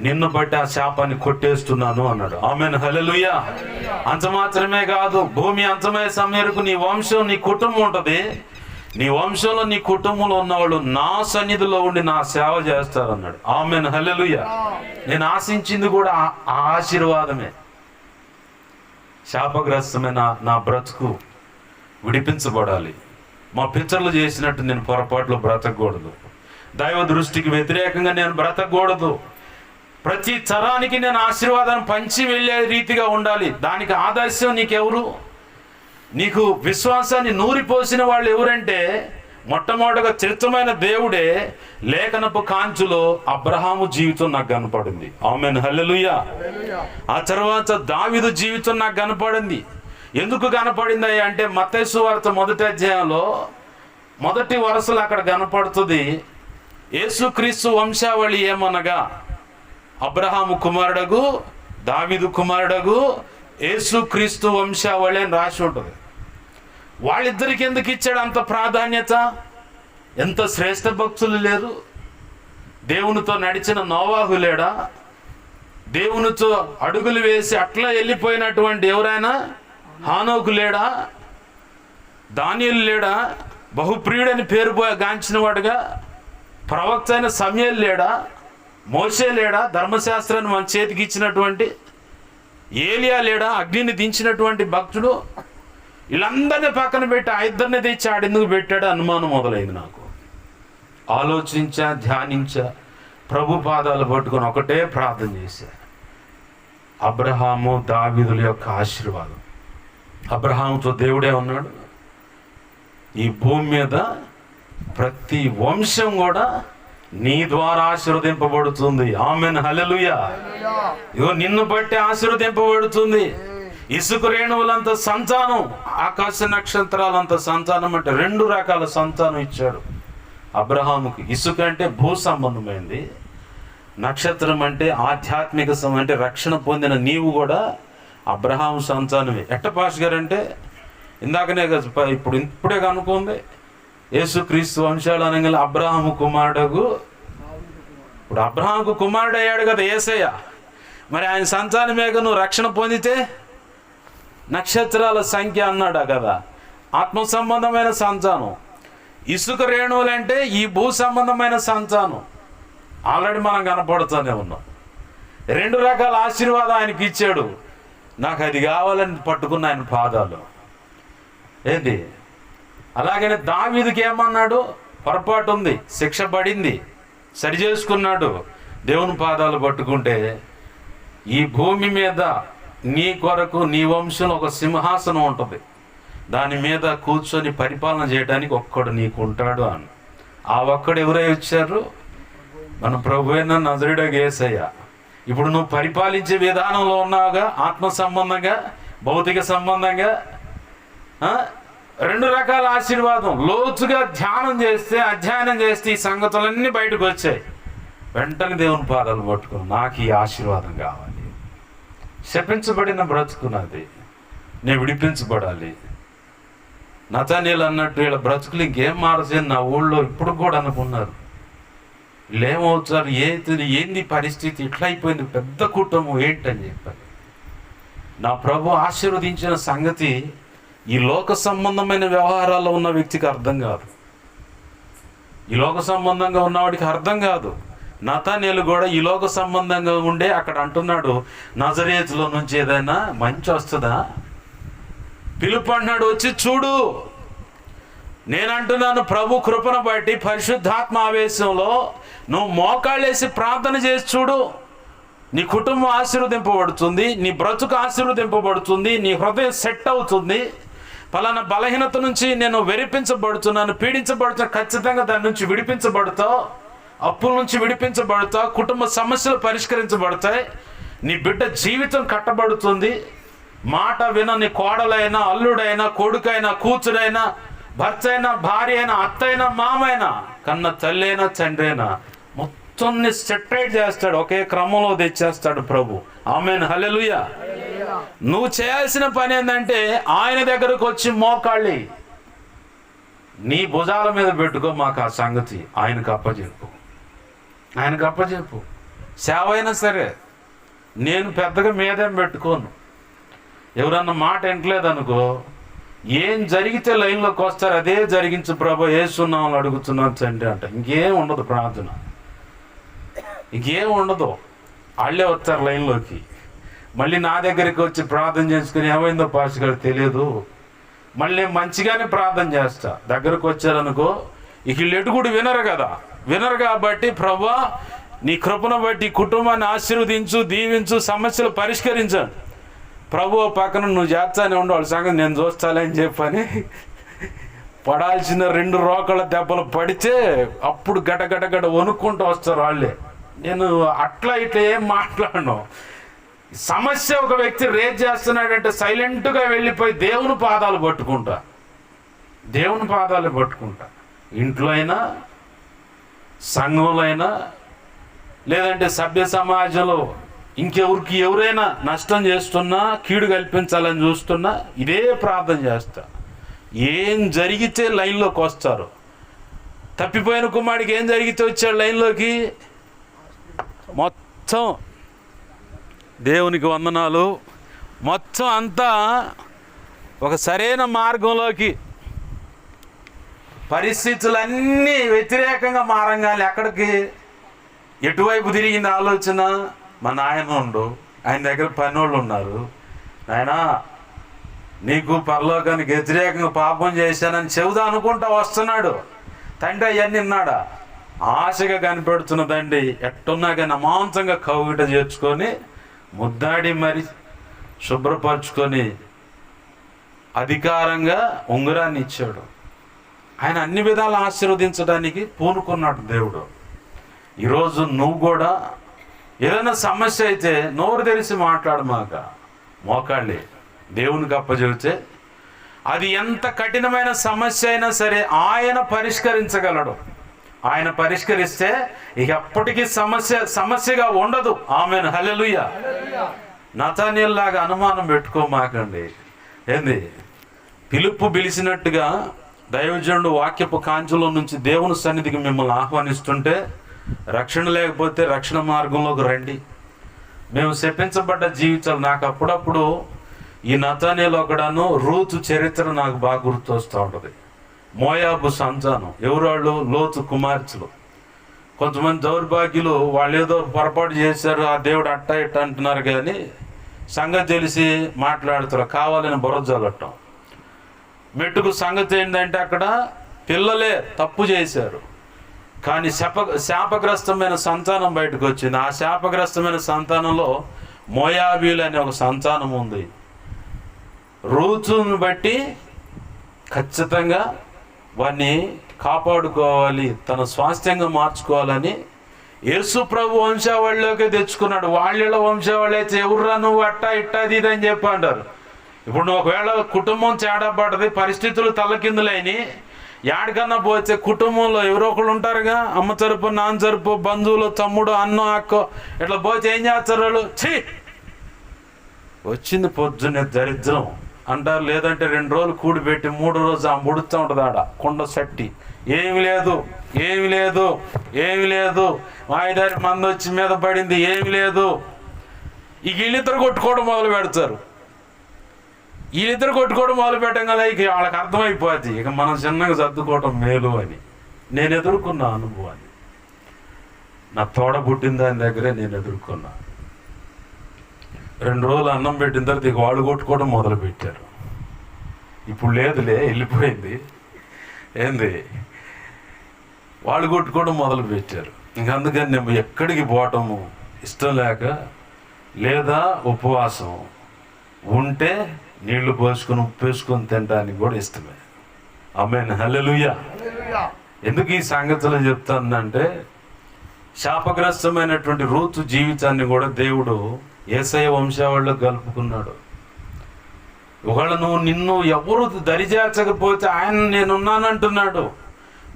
నిన్ను బట్టి ఆ శాపాన్ని కొట్టేస్తున్నాను అన్నాడు. ఆమేన్, హల్లెలూయా. అంత మాత్రమే కాదు, భూమి అంతమయ్యే సమయానికి నీ వంశం నీ కుటుంబం ఉంటుంది, నీ వంశంలో నీ కుటుంబంలో ఉన్నవాళ్ళు నా సన్నిధిలో ఉండి నా సేవ చేస్తారు అన్నాడు. ఆమేన్, హల్లెలూయా. నేను ఆశించింది కూడా ఆ ఆశీర్వాదమే. శాపగ్రస్తమైన నా బ్రతుకు విడిపించబడాలి. మా పితరులు చేసినట్టు నేను పొరపాట్లు బ్రతకూడదు, దైవ దృష్టికి వ్యతిరేకంగా నేను బ్రతకూడదు. ప్రతి తరానికి నేను ఆశీర్వాదాన్ని పంచి వెళ్ళే రీతిగా ఉండాలి. దానికి ఆదర్శం నీకెవరు? నీకు విశ్వాసాన్ని నూరిపోసిన వాళ్ళు ఎవరంటే మొట్టమొదటిగా చరిత్రమైన దేవుడే. లేఖనపు కాంచులో అబ్రహాము జీవితం నాకు కనపడింది. ఆమేన్, హల్లెలూయా. ఆ తర్వాత దావీదు జీవితం నాకు కనపడింది. ఎందుకు కనపడింది అంటే మత్తయి సువార్త 1వ అధ్యాయంలో మొదటి వరుసలో అక్కడ కనపడుతుంది. యేసుక్రీస్తు వంశావళి ఏమనగా అబ్రహాము కుమారుడగు దావీదు కుమారుడగు యేసుక్రీస్తు వంశావళి అని రాసి ఉంటుంది. వాళ్ళిద్దరికి ఎందుకు ఇచ్చాడు అంత ప్రాధాన్యత? ఎంత శ్రేష్ఠ భక్తులు లేరు? దేవునితో నడిచిన నోవాహు లేడా? దేవునితో అడుగులు వేసి అట్లా వెళ్ళిపోయినటువంటి ఎవరైనా హానోకు లేడా? దానియేలు లేడా? బహుప్రియుడని పేరు గాంచిన వాడుగా ప్రవక్త అయిన సమూయేలు లేడా? మోషే లేడా? ధర్మశాస్త్రాన్ని మన చేతికి ఇచ్చినటువంటి ఏలియా లేడా? అగ్నిని దించినటువంటి భక్తుడు. వీళ్ళందరినీ పక్కన పెట్టి ఆ ఇద్దరిని తెచ్చి ఆడెందుకు పెట్టాడు అనుమానం మొదలైంది నాకు. ఆలోచించా, ధ్యానించా, ప్రభు పాదాలు పట్టుకొని ఒకటే ప్రార్థన చేశా. అబ్రహాము దావీదుల యొక్క ఆశీర్వాదం. అబ్రహాముతో దేవుడే ఉన్నాడు. ఈ భూమి మీద ప్రతి వంశం కూడా నీ ద్వారా ఆశీర్వదింపబడుతుంది. ఆమేన్, హల్లెలూయా. ఇగో నిన్ను బట్టి ఆశీర్వదింపబడుతుంది. ఇసుక రేణువులంత సంతానం, ఆకాశ నక్షత్రాలంత సంతానం అంటే 2 రకాల సంతానం ఇచ్చాడు అబ్రహాముకి. ఇసుక అంటే భూ సంబంధమైంది, నక్షత్రం అంటే ఆధ్యాత్మిక అంటే రక్షణ పొందిన నీవు కూడా అబ్రహాము సంతానమే. ఎట్టపాష్ గారు అంటే ఇందాకనే ఇప్పుడే కనుక్కుంది. యేసుక్రీస్తు వంశాలు అనగా అబ్రహాము కుమారుడు. ఇప్పుడు అబ్రహాముకు కుమారుడు అయ్యాడు కదా యేసయ్య. మరి ఆయన సంతానమేక నువ్వు రక్షణ పొందితే నక్షత్రాల సంఖ్య అన్నాడా కదా. ఆత్మ సంబంధమైన సంతానం. ఇసుక రేణువులంటే ఈ భూ సంబంధమైన సంతానం. ఆల్రెడీ మనం కనపడుతూనే ఉన్నాం. 2 రకాల ఆశీర్వాదం ఆయనకి ఇచ్చాడు. నాకు అది కావాలని పట్టుకున్న ఆయన పాదాలు. ఏంటి? అలాగనే దావీదుకి ఏమన్నాడు? పొరపాటు ఉంది, శిక్ష పడింది, సరి చేసుకున్నాడు. దేవుని పాదాలు పట్టుకుంటే ఈ భూమి మీద నీ కొరకు నీ వంశంలో ఒక సింహాసనం ఉంటుంది, దాని మీద కూర్చొని పరిపాలన చేయడానికి ఒక్కడు నీకు ఉంటాడు అని. ఆ ఒక్కడు ఎవరై వచ్చారు? మన ప్రభు అయిన నజరుడైన యేసయ్య. ఇప్పుడు నువ్వు పరిపాలించే విధానంలో ఉన్నావుగా, ఆత్మ సంబంధంగా, భౌతిక సంబంధంగా. 2 రకాల ఆశీర్వాదం. లోతుగా ధ్యానం చేస్తే, అధ్యయనం చేస్తే ఈ సంగతులన్నీ బయటకు వచ్చాయి. వెంటనే దేవుని పాదాలు పట్టుకుని నాకు ఈ ఆశీర్వాదం కావాలి. శపించబడిన బ్రతుకున్నది, నేను విడిపించబడాలి. నతనీయులు అన్నట్టు వీళ్ళ బ్రతుకులు ఇంకేం మారసేది నా ఊళ్ళో ఇప్పుడు కూడా అనుకున్నారు. వీళ్ళేమవుతారు, ఏంది పరిస్థితి, ఇట్లా అయిపోయింది, పెద్ద కుటుంబం ఏంటని చెప్పారు. నా ప్రభు ఆశీర్వదించిన సంగతి ఈ లోక సంబంధమైన వ్యవహారాల్లో ఉన్న వ్యక్తికి అర్థం కాదు. ఈ లోక సంబంధంగా ఉన్నవాడికి అర్థం కాదు. నతనీయులు కూడా ఈ లోక సంబంధంగా ఉండే అక్కడ అంటున్నాడు, నజరేతులో నుంచి ఏదైనా మంచి వస్తుందా? పిలుపు అన్నాడు, వచ్చి చూడు. నేనంటున్నాను, ప్రభు కృపను బట్టి పరిశుద్ధాత్మ ఆవేశంలో నువ్వు మోకాళ్ళేసి ప్రార్థన చేసి చూడు. నీ కుటుంబం ఆశీర్వదింపబడుతుంది, నీ బ్రతుకు ఆశీర్వదింపబడుతుంది, నీ హృదయం సెట్ అవుతుంది. పలానా బలహీనత నుంచి నేను వెరిపించబడుతున్నాను, పీడించబడుతున్నాను, ఖచ్చితంగా దాని నుంచి విడిపించబడతావు. అప్పుల నుంచి విడిపించబడతావు, కుటుంబ సమస్యలు పరిష్కరించబడతాయి, నీ బిడ్డ జీవితం కట్టబడుతుంది. మాట వినని కోడలైనా, అల్లుడైనా, కొడుకైనా, కూతురైనా, భర్త అయినా, భార్య అయినా, అత్తైనా, మామైనా, కన్న తల్లి అయినా, తండ్రి అయినా మొత్తం సెటరేట్ చేస్తాడు, ఒకే క్రమంలో తెచ్చేస్తాడు ప్రభు. ఆమేన్, హల్లెలూయా. నువ్వు చేయాల్సిన పని ఏంటంటే ఆయన దగ్గరకు వచ్చి మోకాళ్ళి నీ భుజాల మీద పెట్టుకో. మాకు ఆ సంగతి ఆయనకు అప్పచెప్పు, ఆయనకు అప్పచెప్పు. సేవ అయినా సరే నేను పెద్దగా మీదేం పెట్టుకోను. ఎవరన్నా మాట వింటలేదనుకో, ఏం జరిగితే లైన్లోకి వస్తారు, అదే జరిగించు ప్రభు, ఏసునామములో అడుగుతున్నాను తండ్రి అంట. ఇంకేం ఉండదు ప్రార్థన, ఇంకేం ఉండదు. వాళ్ళే వస్తారు లైన్లోకి. మళ్ళీ నా దగ్గరికి వచ్చి ప్రార్థన చేసుకుని ఏమైందో పాస్టర్ గారు తెలియదు, మళ్ళీ మంచిగానే ప్రార్థన చేస్తా. దగ్గరకు వచ్చారనుకో, ఇక వీళ్ళు ఎటు కూడా వినరు కదా, వినరు కాబట్టి ప్రభువా నీ కృపను బట్టి కుటుంబాన్ని ఆశీర్వదించు, దీవించు, సమస్యలు పరిష్కరించు. ప్రభు పక్కన నువ్వు చేస్తానే ఉండు, వాళ్ళ సంగతి నేను చూస్తాలే అని చెప్పని పడాల్సిన 2 రోకళ్ళ దెబ్బలు పడితే అప్పుడు గడగడగడ వణుక్కుంటూ వస్తారు వాళ్ళే. నేను అట్లా ఇట్లా ఏం మాట్లాడను. సమస్య ఒక వ్యక్తి రేజ్ చేస్తున్నాడంటే సైలెంట్గా వెళ్ళిపోయి దేవుని పాదాలు పట్టుకుంటా, దేవుని పాదాలు పట్టుకుంటా. ఇంట్లో అయినా, సంఘంలో అయినా, లేదంటే సభ్య సమాజంలో ఇంకెవరికి ఎవరైనా నష్టం చేస్తున్నా, కీడు కల్పించాలని చూస్తున్నా ఇదే ప్రార్థన చేస్తా. ఏం జరిగితే లైన్లోకి వస్తారు. తప్పిపోయిన కుమారుడికి ఏం జరిగితే వచ్చాడు లైన్లోకి? మొత్తం దేవునికి వందనాలు, మొత్తం అంతా ఒక సరైన మార్గంలోకి, పరిస్థితులన్నీ వ్యతిరేకంగా మారంగానే ఎక్కడికి, ఎటువైపు తిరిగింది ఆలోచన? మా నాయన ఉండు, ఆయన దగ్గర పనోళ్ళు ఉన్నారు, నాయనా నీకు పరలోకానికి వ్యతిరేకంగా పాపం చేశానని చెబుదా అనుకుంటా వస్తున్నాడు. తండ్రి అవన్నీ విన్నాడా? ఆశగా కనిపెడుతున్న తండ్రి ఎట్టున్నా కానీ అమాంతంగా కౌగిట చేర్చుకొని ముద్దాడి మరి శుభ్రపరచుకొని అధికారంగా ఉంగరాన్ని ఇచ్చాడు. ఆయన అన్ని విధాలు ఆశీర్వదించడానికి పూనుకున్నాడు దేవుడు. ఈరోజు నువ్వు కూడా ఏదైనా సమస్య అయితే నోరు తెరిచి మాట్లాడమాక, మోకాళ్ళే దేవునికి అప్పచెబితే అది ఎంత కఠినమైన సమస్య అయినా సరే ఆయన పరిష్కరించగలడు. ఆయన పరిష్కరిస్తే ఇక ఎప్పటికీ సమస్యగా ఉండదు. ఆమేన్, హల్లెలూయా. నతానీయుల లాగా అనుమానం పెట్టుకోమాకండి. ఏంది పిలుపు పిలిచినట్టుగా దైవజనుడు వాక్యపు కాంచులో నుంచి దేవుని సన్నిధికి మిమ్మల్ని ఆహ్వానిస్తుంటే, రక్షణ లేకపోతే రక్షణ మార్గంలోకి రండి. మేము శపించబడ్డ జీవితాలు, నాకు అప్పుడప్పుడు ఈ నతానీయులు ఒకడాను రూతు చరిత్ర నాకు బాగా గుర్తొస్తూ ఉంటుంది. మోయాబు సంతానం ఎవరాళ్ళు? లోతు కుమార్తెలు. కొంతమంది దౌర్భాగ్యులు వాళ్ళు ఏదో పొరపాటు చేశారు, ఆ దేవుడు అట్ట ఇట్ట అంటున్నారు, కానీ సంగతి తెలిసి మాట్లాడుతారు, కావాలని బురజల్లటం. మెట్టుకు సంగతి ఏంటంటే అక్కడ పిల్లలే తప్పు చేశారు, కానీ శాపగ్రస్తమైన సంతానం బయటకు వచ్చింది. ఆ శాపగ్రస్తమైన సంతానంలో మోయాబీలు అనే ఒక సంతానం ఉంది. రూతును బట్టి ఖచ్చితంగా వాడిని కాపాడుకోవాలి, తన స్వాస్థ్యంగా మార్చుకోవాలని యేసు ప్రభు వంశావళిలోకి తెచ్చుకున్నాడు. వాళ్ళ వంశావళి అయితే ఎవర్రా నువ్వు అట్టా ఇట్టాది ఇది అని చెప్పి అంటారు. ఇప్పుడు నువ్వు ఒకవేళ కుటుంబం తేడా పడ్డది, పరిస్థితులు తల్లకిందులైన యాడికన్నా పోతే కుటుంబంలో ఎవరో ఒకళ్ళు ఉంటారుగా, అమ్మ తరపు, నాన్న తరపు, బంధువులు, తమ్ముడు, అన్న, అక్క, ఇట్లా పోతే ఏం చేస్తారు వాళ్ళు? ఛీ వచ్చింది పొద్దున్నే దరిద్రం అంటారు. లేదంటే 2 రోజులు కూడిపెట్టి 3వ రోజు ఆ ముడుతూ ఉంటుంది ఆడ కొండ సట్టి, ఏమి లేదు, ఏమి లేదు, ఏమి లేదు, మాయదారి మంది వచ్చి మీద పడింది, ఏమి లేదు. ఇక వీళ్ళిద్దరు కొట్టుకోవడం మొదలు పెడతారు. వీళ్ళిద్దరు కొట్టుకోవడం మొదలు పెట్టం కదా, ఇక వాళ్ళకి అర్థమైపోద్ది ఇక మనం చిన్నగా సర్దుకోవటం మేలు అని. నేను ఎదుర్కొన్న అనుభవాన్ని, నా తోడ పుట్టిన దాని దగ్గరే నేను ఎదుర్కొన్నా. 2 రోజులు అన్నం పెట్టిన తర్వాత ఇక వాళ్ళు కొట్టుకోవడం మొదలు పెట్టారు. ఇప్పుడు లేదులే, వెళ్ళిపోయింది. ఏంది వాళ్ళు కొట్టుకోవడం మొదలు పెట్టారు. ఇంక అందుకని నేను ఎక్కడికి పోవటము ఇష్టం లేక, లేదా ఉపవాసం ఉంటే నీళ్లు పోసుకొని ఉప్పేసుకొని తినడానికి కూడా ఇష్టమే. ఆమేన్, హల్లెలూయా. ఎందుకు ఈ సంగతులు చెప్తానంటే, శాపగ్రస్తమైనటువంటి రూతు జీవితాన్ని కూడా దేవుడు యేసయ్య వంశావళిలో కలుపుకున్నాడు. ఒకవేళ నిన్ను ఎవరు దరిచేర్చకపోతే ఆయన నేనున్నానంటున్నాడు.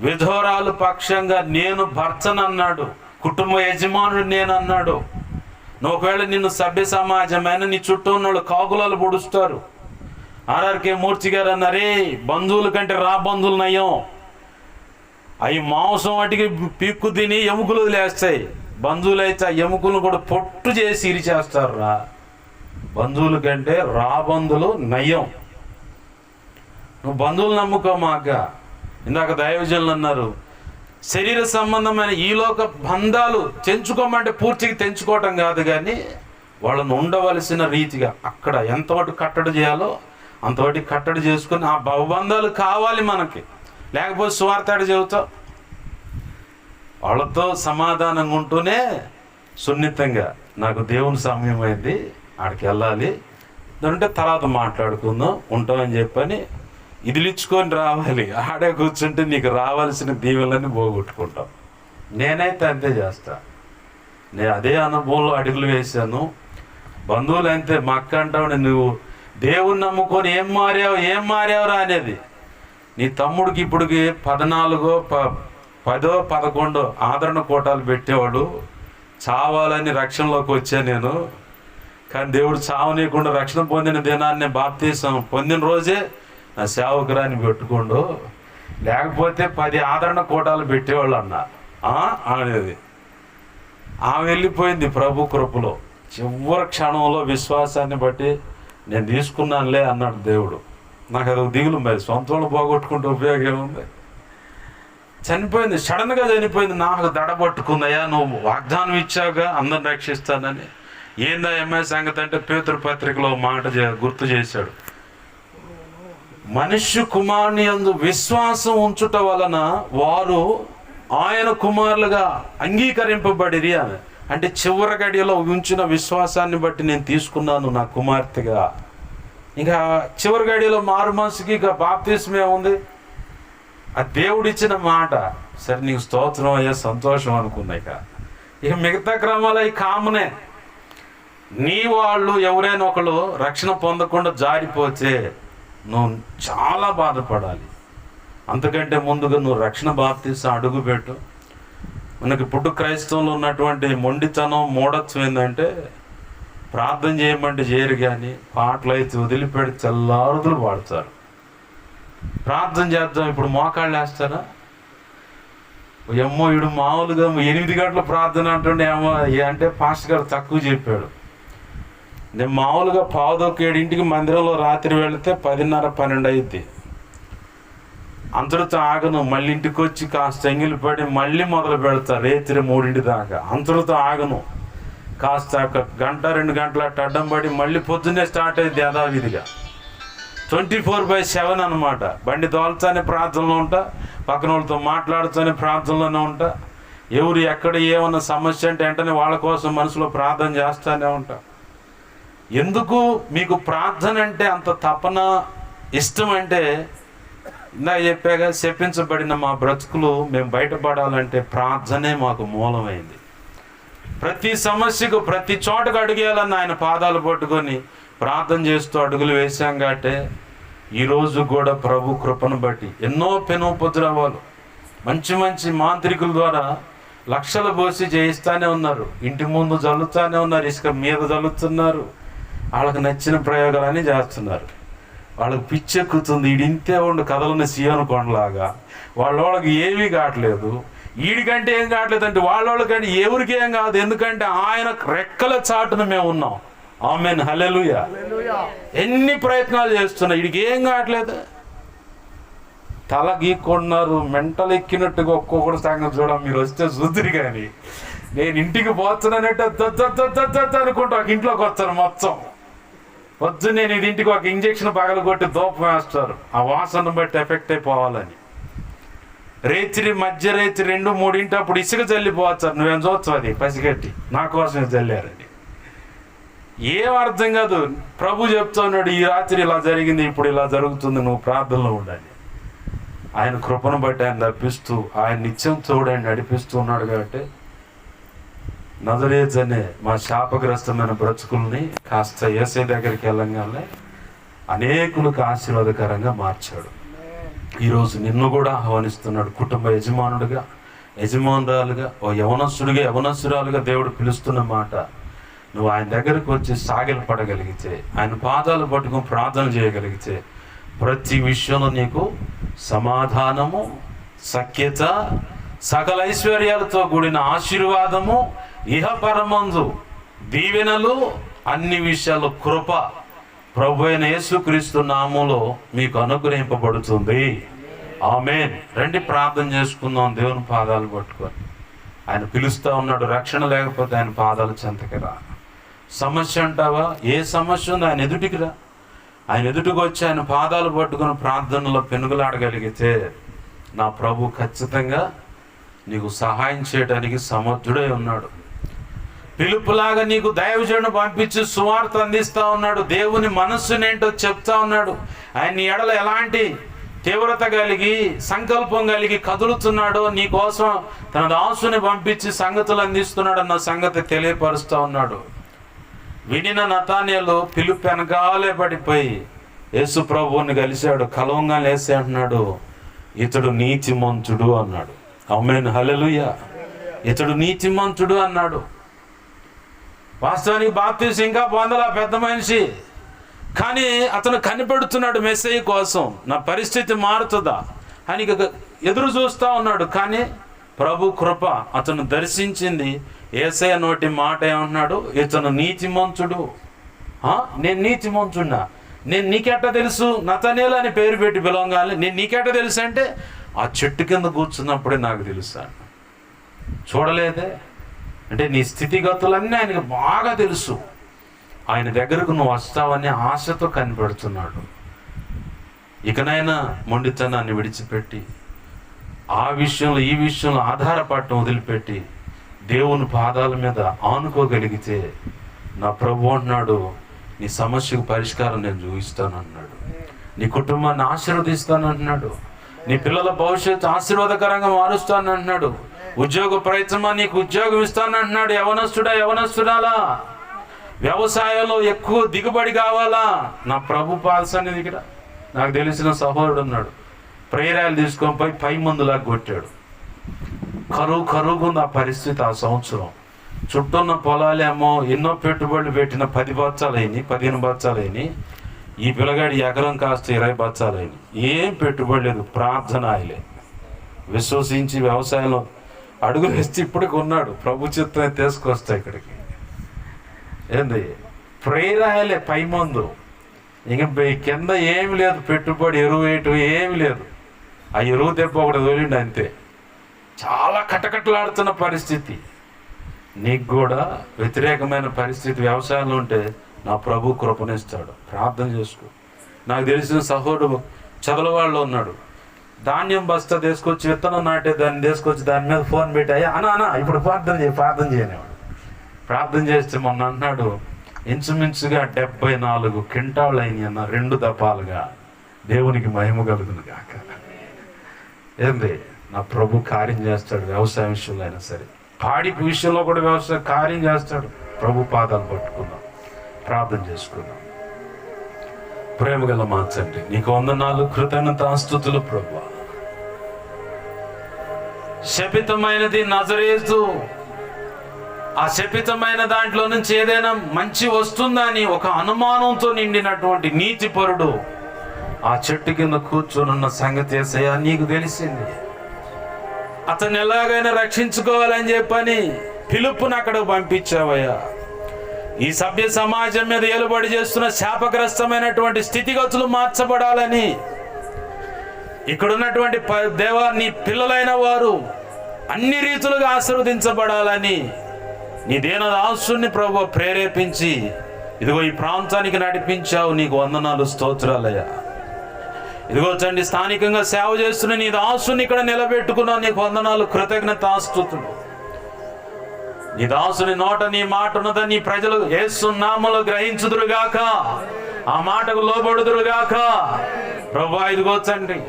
విధవరాలు పక్షంగా నేను భర్తనన్నాడు, కుటుంబ యజమానుడు నేనన్నాడు. నువ్వు ఒకవేళ నిన్ను సభ్య సమాజమైన నీ చుట్టూ ఉన్న కాకులాలు పొడుస్తారు. ఆర్ఆర్కే మూర్తి గారు అన్నారే, బంధువుల కంటే రా బంధువులు నయం, అవి మాంసం వాటికి పీక్కు తిని ఎముకలు వదిలేస్తాయి. బంధువులు అయితే ఆ ఎముకలను కూడా పొట్టు చేసి ఇరిచేస్తారు. రా బంధువుల కంటే రా బంధువులు నయం. నువ్వు బంధువులు నమ్ముకోమాక. ఇందాక దైవజనులు అన్నారు, శరీర సంబంధమైన ఈలోక బంధాలు తెంచుకోమంటే పూర్తిగా తెంచుకోవటం కాదు, కానీ వాళ్ళను ఉండవలసిన రీతిగా అక్కడ ఎంతవరకు కట్టడి చేయాలో అంతవరకు కట్టడి చేసుకొని ఆ భవబంధాలు కావాలి మనకి. లేకపోతే స్వార్థాడు చెబుతావు. వాళ్ళతో సమాధానంగా ఉంటూనే సున్నితంగా నాకు దేవుని సమయం అయింది, ఆడికి వెళ్ళాలి, అంటే తర్వాత మాట్లాడుకుందాం ఉంటామని చెప్పని ఇదిలిచ్చుకొని రావాలి. ఆడే కూర్చుంటే నీకు రావాల్సిన దీవెనలన్నీ పోగొట్టుకుంటాం. నేనైతే అంతే చేస్తా. నేను అదే అనుభవంలో అడుగులు వేశాను. బంధువులు అంతే, మా అక్క అంటావు నువ్వు దేవుని నమ్ముకొని ఏం మారావురా అనేది. నీ తమ్ముడికి ఇప్పటికి 14, 10, 11 ఆదరణ కోటాలు పెట్టేవాడు. చావాలని రక్షణలోకి వచ్చా నేను. కానీ దేవుడు చావనీయకుండా రక్షణ పొందిన దినాన్ని బాప్తీసం పొందిన రోజే నా సేవకురాని పెట్టుకోండు, లేకపోతే 10 ఆదరణ కోటాలు పెట్టేవాళ్ళు అన్న అనేది. ఆమె వెళ్ళిపోయింది ప్రభు కృపలో. చివరి క్షణంలో విశ్వాసాన్ని బట్టి నేను తీసుకున్నానులే అన్నాడు దేవుడు. నాకు అది దిగులు, మరి సొంతంలో పోగొట్టుకుంటే ఉపయోగం ఏముంది. చనిపోయింది, సడన్గా చనిపోయింది. నాకు దడబట్టుకుందయ్యా, నువ్వు వాగ్దానం ఇచ్చావుగా అందరిని రక్షిస్తానని. ఏందా ఎంఐ సంగతి అంటే పేతురు పత్రికలో మాట గుర్తు చేశాడు. మనుష్య కుమారుని యందు విశ్వాసం ఉంచుట వలన వారు ఆయన కుమారులుగా అంగీకరింపబడిరి అని. అంటే చివరి గడియలో ఉంచిన విశ్వాసాన్ని బట్టి నేను తీసుకున్నాను నా కుమార్తెగా. ఇంకా చివరి గడియలో మారు మనసుకి ఇక బాప్తిస్మే ఉంది. ఆ దేవుడిచ్చిన మాట. సరే నీకు స్తోత్రం అయ్యా, సంతోషం అనుకున్నా. ఇక మిగతా క్రమాలు అవి కామనే. నీ వాళ్ళు ఎవరైనా ఒకళ్ళు రక్షణ పొందకుండా జారిపోతే నువ్వు చాలా బాధపడాలి. అంతకంటే ముందుగా నువ్వు రక్షణ బాప్తీసం అడుగుపెట్టు. మనకి ఇప్పుడు క్రైస్తవంలో ఉన్నటువంటి మొండితనం, మూఢత్వం ఏంటంటే ప్రార్థన చేయమంటే చేయరు, కానీ పాటలు అయితే వదిలిపెట్టి చల్లారుదులు పాడతారు. ప్రార్థన చేద్దాం ఇప్పుడు మోకాళ్ళు వేస్తారా? ఏమో వీడు మామూలుగా 8 గంటల ప్రార్థన అంటుండే ఏమో అంటే పాస్టర్ గారు తక్కువ చెప్పాడు. నేను మామూలుగా 11:15 మందిరంలో రాత్రి వెళితే 10:30, 12 అయింది. అంతటితో ఆగను. మళ్ళీ ఇంటికి వచ్చి కాస్త ఎంగిలి పడి మళ్ళీ మొదలు పెడతా రాత్రి 3 దాకా. అంతటితో ఆగను. కాస్త 1-2 గంటల అడ్డం పడి మళ్ళీ పొద్దున్నే స్టార్ట్ అయింది యథావిధిగా. 24/7 అనమాట. బండి తోల్చానే ప్రార్థనలో ఉంటా, పక్కన వాళ్ళతో మాట్లాడుతూనే ప్రార్థనలోనే ఉంటా. ఎవరు ఎక్కడ ఏమన్నా సమస్య అంటే వెంటనే వాళ్ళ కోసం మనసులో ప్రార్థన చేస్తానే ఉంటా. ఎందుకు మీకు ప్రార్థన అంటే అంత తపన, ఇష్టం అంటే ఇందాక చెప్పాగా, శపించబడిన మా బ్రతుకులు మేము బయటపడాలంటే ప్రార్థనే మాకు మూలమైంది. ప్రతి సమస్యకు ప్రతి చోటకు అడిగేయాలని ఆయన పాదాలు పట్టుకొని ప్రార్థన చేస్తూ అడుగులు వేశాం. కాబట్టి ఈరోజు కూడా ప్రభు కృపను బట్టి ఎన్నో పెనుపద్రవాలు మంచి మంచి మాంత్రికుల ద్వారా లక్షలు పోసి చేయిస్తానే ఉన్నారు. ఇంటి ముందు జల్లుతానే ఉన్నారు, ఇసుక మీద జల్లుతున్నారు, వాళ్ళకి నచ్చిన ప్రయోగాలన్నీ చేస్తున్నారు. వాళ్ళకి పిచ్చెక్కుతుంది. ఈడింతే ఉండు కథలున్న సీయోను కొండలాగా. వాళ్ళకి ఏమీ కావట్లేదు. వీడికంటే ఏం కావట్లేదు అంటే వాళ్ళకంటే ఎవరికి ఏం కాదు. ఎందుకంటే ఆయన రెక్కల చాటున మేము ఉన్నాం. ఆమేన్, హల్లెలూయా. ఎన్ని ప్రయత్నాలు చేస్తున్నా, వీడికి ఏం కావట్లేదు. తల గీక్కున్నారు, మెంటల్ ఎక్కినట్టుగా ఒక్కొక్కటి సంగతి చూడ. మీరు వస్తే చూద్దరు. కానీ నేను ఇంటికి పోతున్నానంటే అనుకుంటా ఒక ఇంట్లోకి వస్తాను మొత్తం. వద్దు నేను ఇది ఇంటికి ఒక ఇంజక్షన్ పగలు కొట్టి దూపం వేస్తారు, ఆ వాసన బట్టి ఎఫెక్ట్ అయిపోవాలని. మధ్యరేత్రి 2-3 అప్పుడు ఇసుక చల్లిపోవచ్చు. నువ్వేం చూస్తావు అది పసిగట్టి నా కోసమే చల్లారని. ఏం అర్థం కాదు. ప్రభు చెప్తా ఉన్నాడు, ఈ రాత్రి ఇలా జరిగింది, ఇప్పుడు ఇలా జరుగుతుంది, నువ్వు ప్రార్థనలో ఉండాలి. ఆయన కృపను బట్టి ఆయన తప్పిస్తూ ఆయన నిత్యం తోడని నడిపిస్తూ ఉన్నాడు. కాబట్టి నజరేతు అనే మా శాపగ్రస్తమైన బ్రతుకుల్ని కాస్త యేసయ్య దగ్గరికి వెళ్ళంగానే అనేకులకు ఆశీర్వాదకరంగా మార్చాడు. ఈరోజు నిన్ను కూడా ఆహ్వానిస్తున్నాడు. కుటుంబ యజమానుడిగా, యజమానురాలుగా, ఓ యవనస్తురాలుగా దేవుడు పిలుస్తున్న మాట. నువ్వు ఆయన దగ్గరకు వచ్చి సాగిలు పడగలిగితే, ఆయన పాదాలు పట్టుకుని ప్రార్థన చేయగలిగితే ప్రతి విషయంలో నీకు సమాధానము, సఖ్యత, సకల ఐశ్వర్యాలతో కూడిన ఆశీర్వాదము, ఇహపరమందు దీవెనలు, అన్ని విషయాలు కృప ప్రభు అయిన యేసుక్రీస్తు నామములో మీకు అనుగ్రహింపబడుతుంది. ఆమేన్. రండి ప్రార్థన చేసుకుందాం దేవుని పాదాలు పట్టుకొని. ఆయన పిలుస్తూ ఉన్నాడు. రక్షణ లేకపోతే ఆయన పాదాలు చెంతకి రా. సమస్య అంటావా? ఏ సమస్య ఉందో ఆయన ఎదుటికి రా. ఆయన ఎదుటికి వచ్చి ఆయన పాదాలు పట్టుకుని ప్రార్థనలో పెనుగులాడగలిగితే నా ప్రభు ఖచ్చితంగా నీకు సహాయం చేయడానికి సమర్థుడై ఉన్నాడు. పిలుపులాగా నీకు దైవజనుడు పంపించి సువార్త అందిస్తా ఉన్నాడు. దేవుని మనస్సునేంటో చెప్తా ఉన్నాడు. ఆయన నీ ఎడల ఎలాంటి తీవ్రత కలిగి సంకల్పం కలిగి కదులుతున్నాడో నీ కోసం తన దాసుని పంపించి సంగతులు అందిస్తున్నాడు అన్న సంగతి తెలియపరుస్తూ ఉన్నాడు. వినిన నతానేలు పిలుపు వెనకాలే పడిపోయి యేసు ప్రభువుని కలిశాడు. కలవంగా లేసి అంటున్నాడు, ఇతడు నీతిమంతుడు అన్నాడు. ఆమేన్, హల్లెలూయా. ఇతడు నీతిమంతుడు అన్నాడు. వాస్తవానికి బాప్తీసం ఇంకా పొందలా పెద్ద మనిషి, కానీ అతను కనిపెడుతున్నాడు మెస్సయ్య కోసం. నా పరిస్థితి మారుతుందా అని ఎదురు చూస్తూ ఉన్నాడు. కానీ ప్రభు కృప అతను దర్శించింది. యేసయ్య నోటి మాట ఏమంటున్నాడు, ఇతను నీతిమంతుడు. నేను నీతిమంతున్నా, నేను నీకెట్ట తెలుసు? నతనేలు అని పేరు పెట్టి పిలవగానే నేను నీకెట్ట తెలుసు అంటే, ఆ చెట్టు కింద కూర్చున్నప్పుడే నాకు తెలుసా. చూడలేదే అంటే నీ స్థితిగతులన్నీ ఆయనకు బాగా తెలుసు. ఆయన దగ్గరకు నువ్వు వస్తావని ఆశతో కనిపెడుతున్నాడు. ఇకనైనా మొండితనాన్ని విడిచిపెట్టి ఆ విషయంలో ఈ విషయంలో ఆధారపడటం వదిలిపెట్టి దేవుని పాదాల మీద ఆనుకోగలిగితే నా ప్రభు అంటున్నాడు, నీ సమస్యకు పరిష్కారం నేను చూపిస్తాను అన్నాడు. నీ కుటుంబాన్ని ఆశీర్వదిస్తాను అంటున్నాడు. నీ పిల్లల భవిష్యత్తు ఆశీర్వాదకరంగా మారుస్తాను అంటున్నాడు. ఉద్యోగ ప్రయత్నమా నీకు ఉద్యోగం ఇస్తాను అంటున్నాడు. యవనస్తుడాలా వ్యవసాయంలో ఎక్కువ దిగుబడి కావాలా? నా ప్రభు పాల్సని దగ్గర నాకు తెలిసిన సహోదరుడు ఉన్నాడు. ప్రేరాలు తీసుకొని పోయి పై మందులాగా కొట్టాడు. కరువుకుంది ఆ పరిస్థితి. ఆ సంవత్సరం చుట్టూన్న పొలాలేమో ఎన్నో పెట్టుబడులు పెట్టిన 10 బచ్చాలైనవి, 15 బచ్చాలైనవి. ఈ పిల్లగాడి ఎకరం కాస్త 20 బచ్చాలైనవి. ఏం పెట్టుబడి లేదు, ప్రార్థన ఆయలే. విశ్వసించి వ్యవసాయంలో అడుగులు వేస్తే ఇప్పటికి ఉన్నాడు. ప్రభు చిత్తం తీసుకొస్తా ఇక్కడికి. ఏంది ప్రేరాయలే పై మందు, ఇంక కింద ఏమి లేదు, పెట్టుబడి ఎరువు వేయటం ఏమి లేదు. ఆ ఎరువు దెబ్బ ఒకటి తోలిండి అంతే. చాలా కటకటలాడుతున్న పరిస్థితి. నీకు కూడా వ్యతిరేకమైన పరిస్థితి వ్యవసాయంలో ఉంటే నా ప్రభు కృపణిస్తాడు. ప్రార్థన చేసుకో. నాకు తెలిసిన సహోదరుడు చదలవాళ్ళు ఉన్నాడు. ధాన్యం బస్తా తీసుకొచ్చి విత్తనం నాటే దాన్ని తీసుకొచ్చి దాని మీద ఫోన్ పెట్టాయి, అన్నా ఇప్పుడు ప్రార్థన చేయనివాడు. ప్రార్థన చేస్తే మొన్న అన్నాడు, ఇంచుమించుగా 74 క్వింటాళ్ళు అయినాయి అన్న, 2 దఫాలుగా. దేవునికి మహిమ కలుగును గాక. ఏంది నా ప్రభు కార్యం చేస్తాడు. వ్యవసాయ విషయంలో అయినా సరే, పాడి విషయంలో కూడా వ్యవసాయ కార్యం చేస్తాడు. ప్రభు పాదాలు పట్టుకుందాం, ప్రార్థన చేసుకుందాం. ప్రేమ గల మా తండ్రి, నీకు వందనాలు, కృతజ్ఞతాస్తుతులు ప్రభు. శపితమైనది నజరేతు, ఆ శపితమైన దాంట్లో నుంచి ఏదైనా మంచి వస్తుందని ఒక అనుమానంతో నిండినటువంటి నీతిపరుడు ఆ చెట్టు కింద కూర్చొనున్న సంగతి యేసయ్యా నీకు తెలిసింది. అతన్ని ఎలాగైనా రక్షించుకోవాలని చెప్పని పిలుపుని అక్కడికి పంపించావయ్యా. ఈ సభ్య సమాజం మీద ఏలుబడి చేస్తున్న శాపగ్రస్తమైనటువంటి స్థితిగతులు మార్చబడాలని, ఇక్కడున్నటువంటి దేవా నీ పిల్లలైన వారు అన్ని రీతులుగా ఆశీర్వదించబడాలని నీ దీనదాసుని ప్రభు ప్రేరేపించి ఇదిగో ఈ ప్రాంతానికి నడిపించావు. నీకు వందనాలు, స్తోత్రాలయ్యా. ఇదిగో తండ్రి, స్థానికంగా సేవ చేస్తున్న నీ దాసుని ఇక్కడ నిలబెట్టుకున్నావు. నీకు వందనాలు, కృతజ్ఞతాస్తుతులు. నీ దాసుని నోట నీ మాట ఉన్నదని నీ ప్రజలు యేసు నామములో గ్రహించుదురుగాక, ఆ మాటకు లోబడుదురుగాక. ప్రభువా ఇదిగో తండ్రి,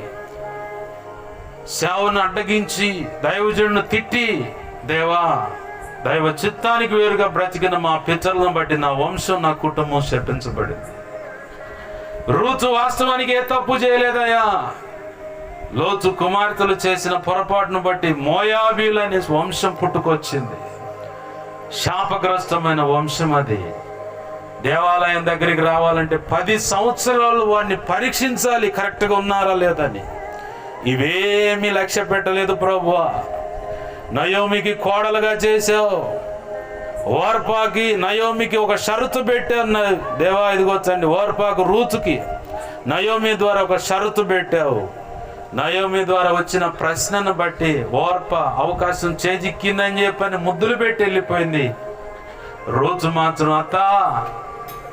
సేవను అడ్డగించి దైవజనుడిని తిట్టి దేవా దైవ చిత్తానికి వేరుగా బ్రతికిన మా పితరులను బట్టి నా వంశం, నా కుటుంబం శపించబడింది. రూతు వాస్తవానికి ఏ తప్పు చేయలేదయ్యా. లోతు కుమార్తెలు చేసిన పొరపాటును బట్టి మోయాబీలనే వంశం పుట్టుకొచ్చింది. శాపగ్రస్తమైన వంశం అది. దేవాలయం దగ్గరికి రావాలంటే 10 సంవత్సరాలు వాడిని పరీక్షించాలి కరెక్ట్గా ఉన్నారా లేదని. ఇవేమీ లక్ష్య పెట్టలేదు ప్రభువా. నయోమికి కోడలుగా చేసావు. ఓర్పాకి నయోమికి ఒక షరతు పెట్టావు దేవా. ఇదిగొచ్చండి, ఓర్పాకు రూతుకి నయోమి ద్వారా ఒక షరతు పెట్టావు. నయోమి ద్వారా వచ్చిన ప్రశ్నను బట్టి ఓర్ప అవకాశం చేజిక్కిందని చెప్పని ముద్దులు పెట్టి వెళ్ళిపోయింది. రూతు మాత్రం, అత్త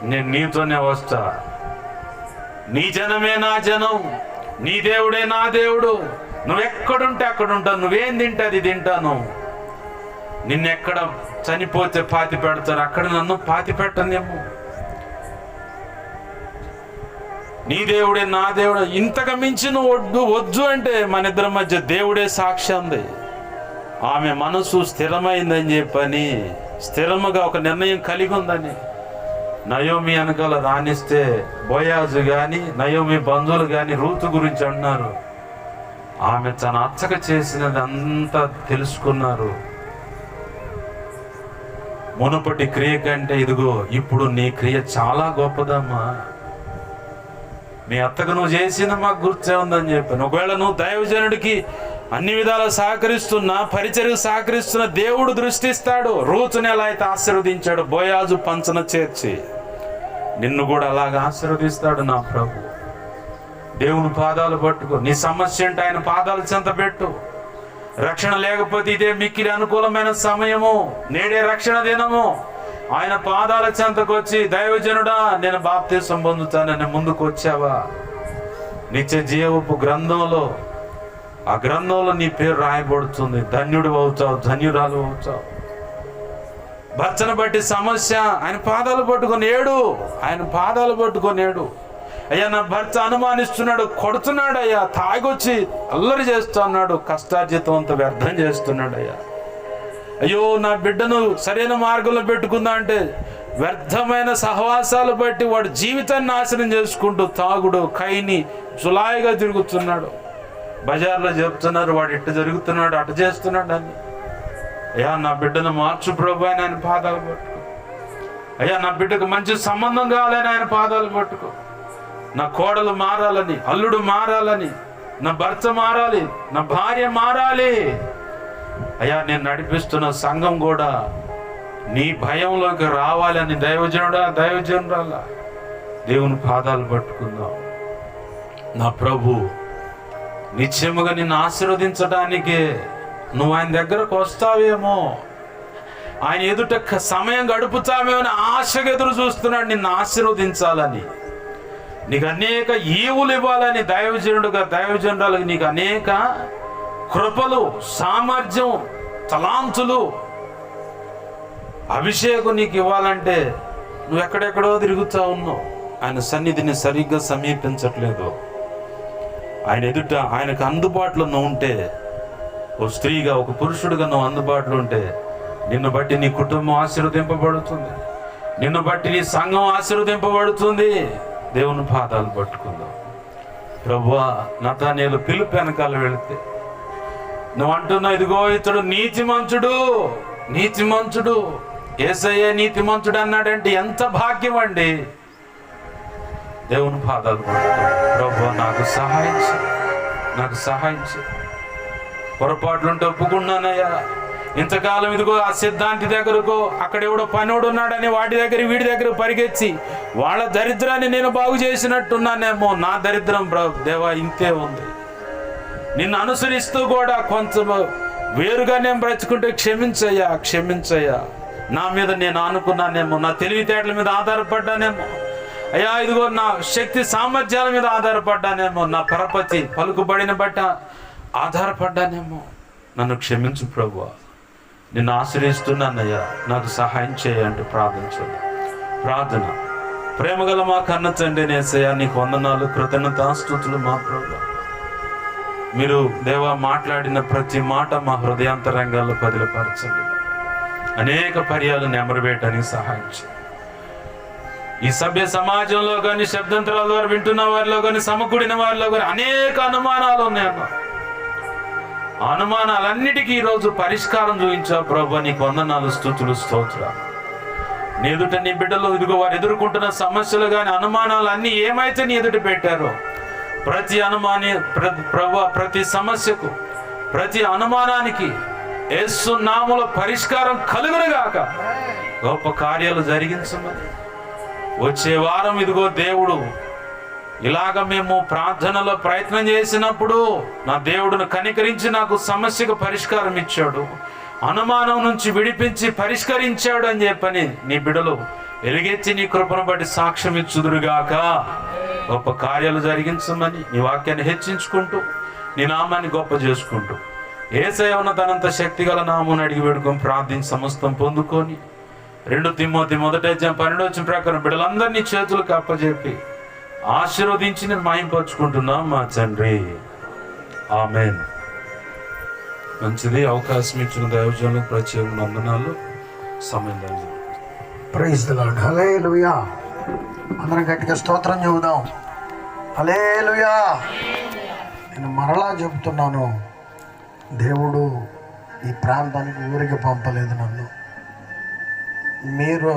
నేను నీతోనే వస్తా, నీ జనమే నా జనం, నీ దేవుడే నా దేవుడు, నువ్వు ఎక్కడుంటే అక్కడ ఉంటాను, నువ్వేం తింటే అది తింటాను, నిన్నెక్కడ చనిపోతే పాతి పెడతాను, అక్కడ నన్ను పాతి పెట్టనేమో. నీ దేవుడే నా దేవుడే, ఇంతకు మించి నువ్వు వద్దు అంటే మన ఇద్దరి మధ్య దేవుడే సాక్షి ఉంది. ఆమె మనసు స్థిరమైందని చెప్పని, స్థిరముగా ఒక నిర్ణయం కలిగి ఉందని. నయోమి వెనకాల రాణిస్తే బోయాజు గాని నయోమి బంధువులు గాని రూతు గురించి అన్నారు. ఆమె తన అచ్చక చేసినది అంతా తెలుసుకున్నారు. మునుపటి క్రియ కంటే ఇదిగో ఇప్పుడు నీ క్రియ చాలా గొప్పదమ్మా, మీ అత్తకు నువ్వు చేసిన మాకు గుర్తే ఉందని చెప్పాను. ఒకవేళ నువ్వు దైవజనుడికి అన్ని విధాలు సహకరిస్తున్నా, పరిచర్యకు సహకరిస్తున్న దేవుడు దృష్టిస్తాడు. రూతుని ఎలా అయితే ఆశీర్వదించాడు బోయాజు పంచన చేర్చి, నిన్ను కూడా అలాగ ఆశీర్వదిస్తాడు నా ప్రభు. దేవుని పాదాలు పట్టుకో, నీ సమస్య అంటే ఆయన పాదాలు చెంత పెట్టు. రక్షణ లేకపోతే ఇదే మిక్కిలి అనుకూలమైన సమయము, నేడే రక్షణ దినము. ఆయన పాదాల చెంతకు వచ్చి, దైవజనుడా నేను బాప్తిసం పొందుతానని ముందుకు వచ్చావా? నిత్య జీవపు గ్రంథంలో, ఆ గ్రంథంలో నీ పేరు రాయబడుతుంది. ధన్యుడు అవుతావు, ధన్యురాలు అవుతావు. భర్తను బట్టి సమస్య, ఆయన పాదాలు పట్టుకొని ఏడు, ఆయన పాదాలు పట్టుకొని ఏడు. అయ్యా నా భర్త అనుమానిస్తున్నాడు, కొడుతున్నాడు అయ్యా, తాగొచ్చి అల్లరి చేస్తున్నాడు, కష్టార్జితం అంతా వ్యర్థం చేస్తున్నాడు అయ్యా. అయ్యో నా బిడ్డను సరైన మార్గంలో పెట్టుకుందా అంటే వ్యర్థమైన సహవాసాలు బట్టి వాడు జీవితాన్ని నాశనం చేసుకుంటూ తాగుడు ఖైని జులాయిగా తిరుగుతున్నాడు. బజార్లో చెప్తున్నారు వాడు ఇట్టు జరుగుతున్నాడు, అటు చేస్తున్నాడు అని. అయ్యా నా బిడ్డను మార్చు ప్రభు అని ఆయన పాదాలు పట్టుకో. అయ్యా నా బిడ్డకు మంచి సంబంధం కావాలని ఆయన పాదాలు పట్టుకో. నా కోడలు మారాలని, అల్లుడు మారాలని, నా భర్త మారాలి, నా భార్య మారాలి. అయ్యా నేను నడిపిస్తున్న సంఘం కూడా నీ భయంలోకి రావాలని దైవజనుడా, దైవజనురాలా దేవుని పాదాలు పట్టుకుందాం. నా ప్రభు నిత్యముగా నిన్ను ఆశీర్వదించడానికే నువ్వు ఆయన దగ్గరకు వస్తావేమో, ఆయన ఎదుట సమయం గడుపుతావేమో అని ఆశగా ఎదురు చూస్తున్నాడు నిన్ను ఆశీర్వదించాలని, నీకు అనేక ఈవులు ఇవ్వాలని. దైవజనుడుగా, దైవజనురాలుగా నీకు అనేక కృపలు, సామర్థ్యం, తలాంతులు, అభిషేకం నీకు ఇవ్వాలంటే నువ్వు ఎక్కడెక్కడో తిరుగుతా ఉన్నావు. ఆయన సన్నిధిని సరిగ్గా సమీపించట్లేదు. ఆయన ఎదుట ఆయనకు అందుబాటులో నువ్వు ఉంటే, ఓ స్త్రీగా ఒక పురుషుడిగా నువ్వు అందుబాటులో ఉంటే నిన్ను బట్టి నీ కుటుంబం ఆశీర్వదింపబడుతుంది, నిన్ను బట్టి నీ సంఘం ఆశీర్వదింపబడుతుంది. దేవుని పాదాలు పట్టుకుందాం. ప్రభువా నతానేలు పిలుపు వెనకాల వెళితే నువ్వు అంటున్నావు, ఇదిగో ఇతడు నీతిమంతుడు, నీతిమంతుడు, యేసయ్య నీతిమంతుడు అన్నాడంటే ఎంత భాగ్యం అండి. దేవుని పాదాలు పట్టుకో. ప్రభువా నాకు సహాయం చేయి, నాకు సహాయం చేయి. పొరపాట్లుంటే ఒప్పుకున్నానయ్యా. ఇంతకాలం ఇదిగో ఆ సిద్ధాంతి దగ్గరకు, అక్కడ ఎవడో పనోడు ఉన్నాడని వాడి దగ్గర వీడి దగ్గర పరిగెత్తి వాళ్ళ దరిద్రాన్ని నేను బాగు చేసినట్టున్నానేమో. నా దరిద్రం దేవా ఇంతే ఉంది. నిన్ను అనుసరిస్తూ కూడా కొంచెం వేరుగా నేను బ్రతుకుంటే క్షమించయ్యా, క్షమించయ్యా. నా మీద నేను అనుకున్నానేమో, నా తెలివితేటల మీద ఆధారపడ్డానేమో అయ్యా, ఇదిగో నా శక్తి సామర్థ్యాల మీద ఆధారపడ్డానేమో, నా పరపతి పలుకుబడిన బట్ట ఆధారపడ్డానేమో. నన్ను క్షమించు ప్రభువా, నిన్ను ఆశ్రయిస్తున్నానయ్యా, నాకు సహాయం చేయండి. ప్రార్థించండి. ప్రార్థన. ప్రేమగల మా కన్న తండ్రి యేసయ్యా, నీకు వందనాలు, కృతజ్ఞతాస్తుతులు మా ప్రభువా. మీరు దేవా మాట్లాడిన ప్రతి మాట మా హృదయాంతరంగాల్లో పదిలపరచండి. అనేక పర్యాలు నెమరువేయటానికి సహాయం చేయండి. ఈ సభ్య సమాజంలో కానీ, శబ్దంతరాల ద్వారా వింటున్న వారిలో కానీ, సమకూడిన వారిలో కానీ అనేక అనుమానాలు ఉన్నాయన్న. అనుమానాలన్నిటికీ ఈరోజు పరిష్కారం చూపించావు ప్రభు. నీకు వందనాలు, స్తుతులు, స్తోత్రాలు. నీ ఎదుట నీ బిడ్డలు ఇదిగో వారు ఎదుర్కొంటున్న సమస్యలు కానీ, అనుమానాలు అన్నీ ఏమైతే నీ ఎదుట పెట్టారో ప్రతి ప్రభు, ప్రతి సమస్యకు, ప్రతి అనుమానానికి యేసు నామములో పరిష్కారం కలుగునుగాక. గొప్ప కార్యాలు జరిగించమని. వచ్చే వారం ఇదిగో దేవుడు ఇలాగ మేము ప్రార్థనలో ప్రయత్నం చేసినప్పుడు నా దేవుడును కనికరించి నాకు సమస్యకు పరిష్కారం ఇచ్చాడు, అనుమానం నుంచి విడిపించి పరిష్కరించాడు అని చెప్పని నీ బిడ్డలు ఎలుగెత్తి నీ కృపను బట్టి సాక్ష్యం ఇచ్చుదురుగాక. గొప్ప కార్యాలు జరిగించమని నీ వాక్యాన్ని హెచ్చించుకుంటూ నీ నామాన్ని గొప్ప చేసుకుంటూ యేసయ్య ఉన్న తనంత శక్తి గల నామమును అడిగి వేడుకొని ప్రార్థించి సమస్తం పొందుకొని 2 తిమోతి 1:12 ప్రకారం బిడ్డలందరినీ చేతులకు అప్పజెప్పి ఆశీర్వదించి నేను మహింపరుచుకుంటున్నాం మా తండ్రి. ఆమేన్. మంచిది. అవకాశం ఇచ్చిన దైవజనులకు ప్రత్యేక వందనాలు. సమయం ప్రైజ్ ది లార్డ్. హల్లెలూయా. అందరం గట్టిగా స్తోత్రం చెబుదాం. హల్లెలూయా. నేను మరలా చెబుతున్నాను, దేవుడు ఈ ప్రాంతానికి ఊరికి పంపలేదు నన్ను. మీరు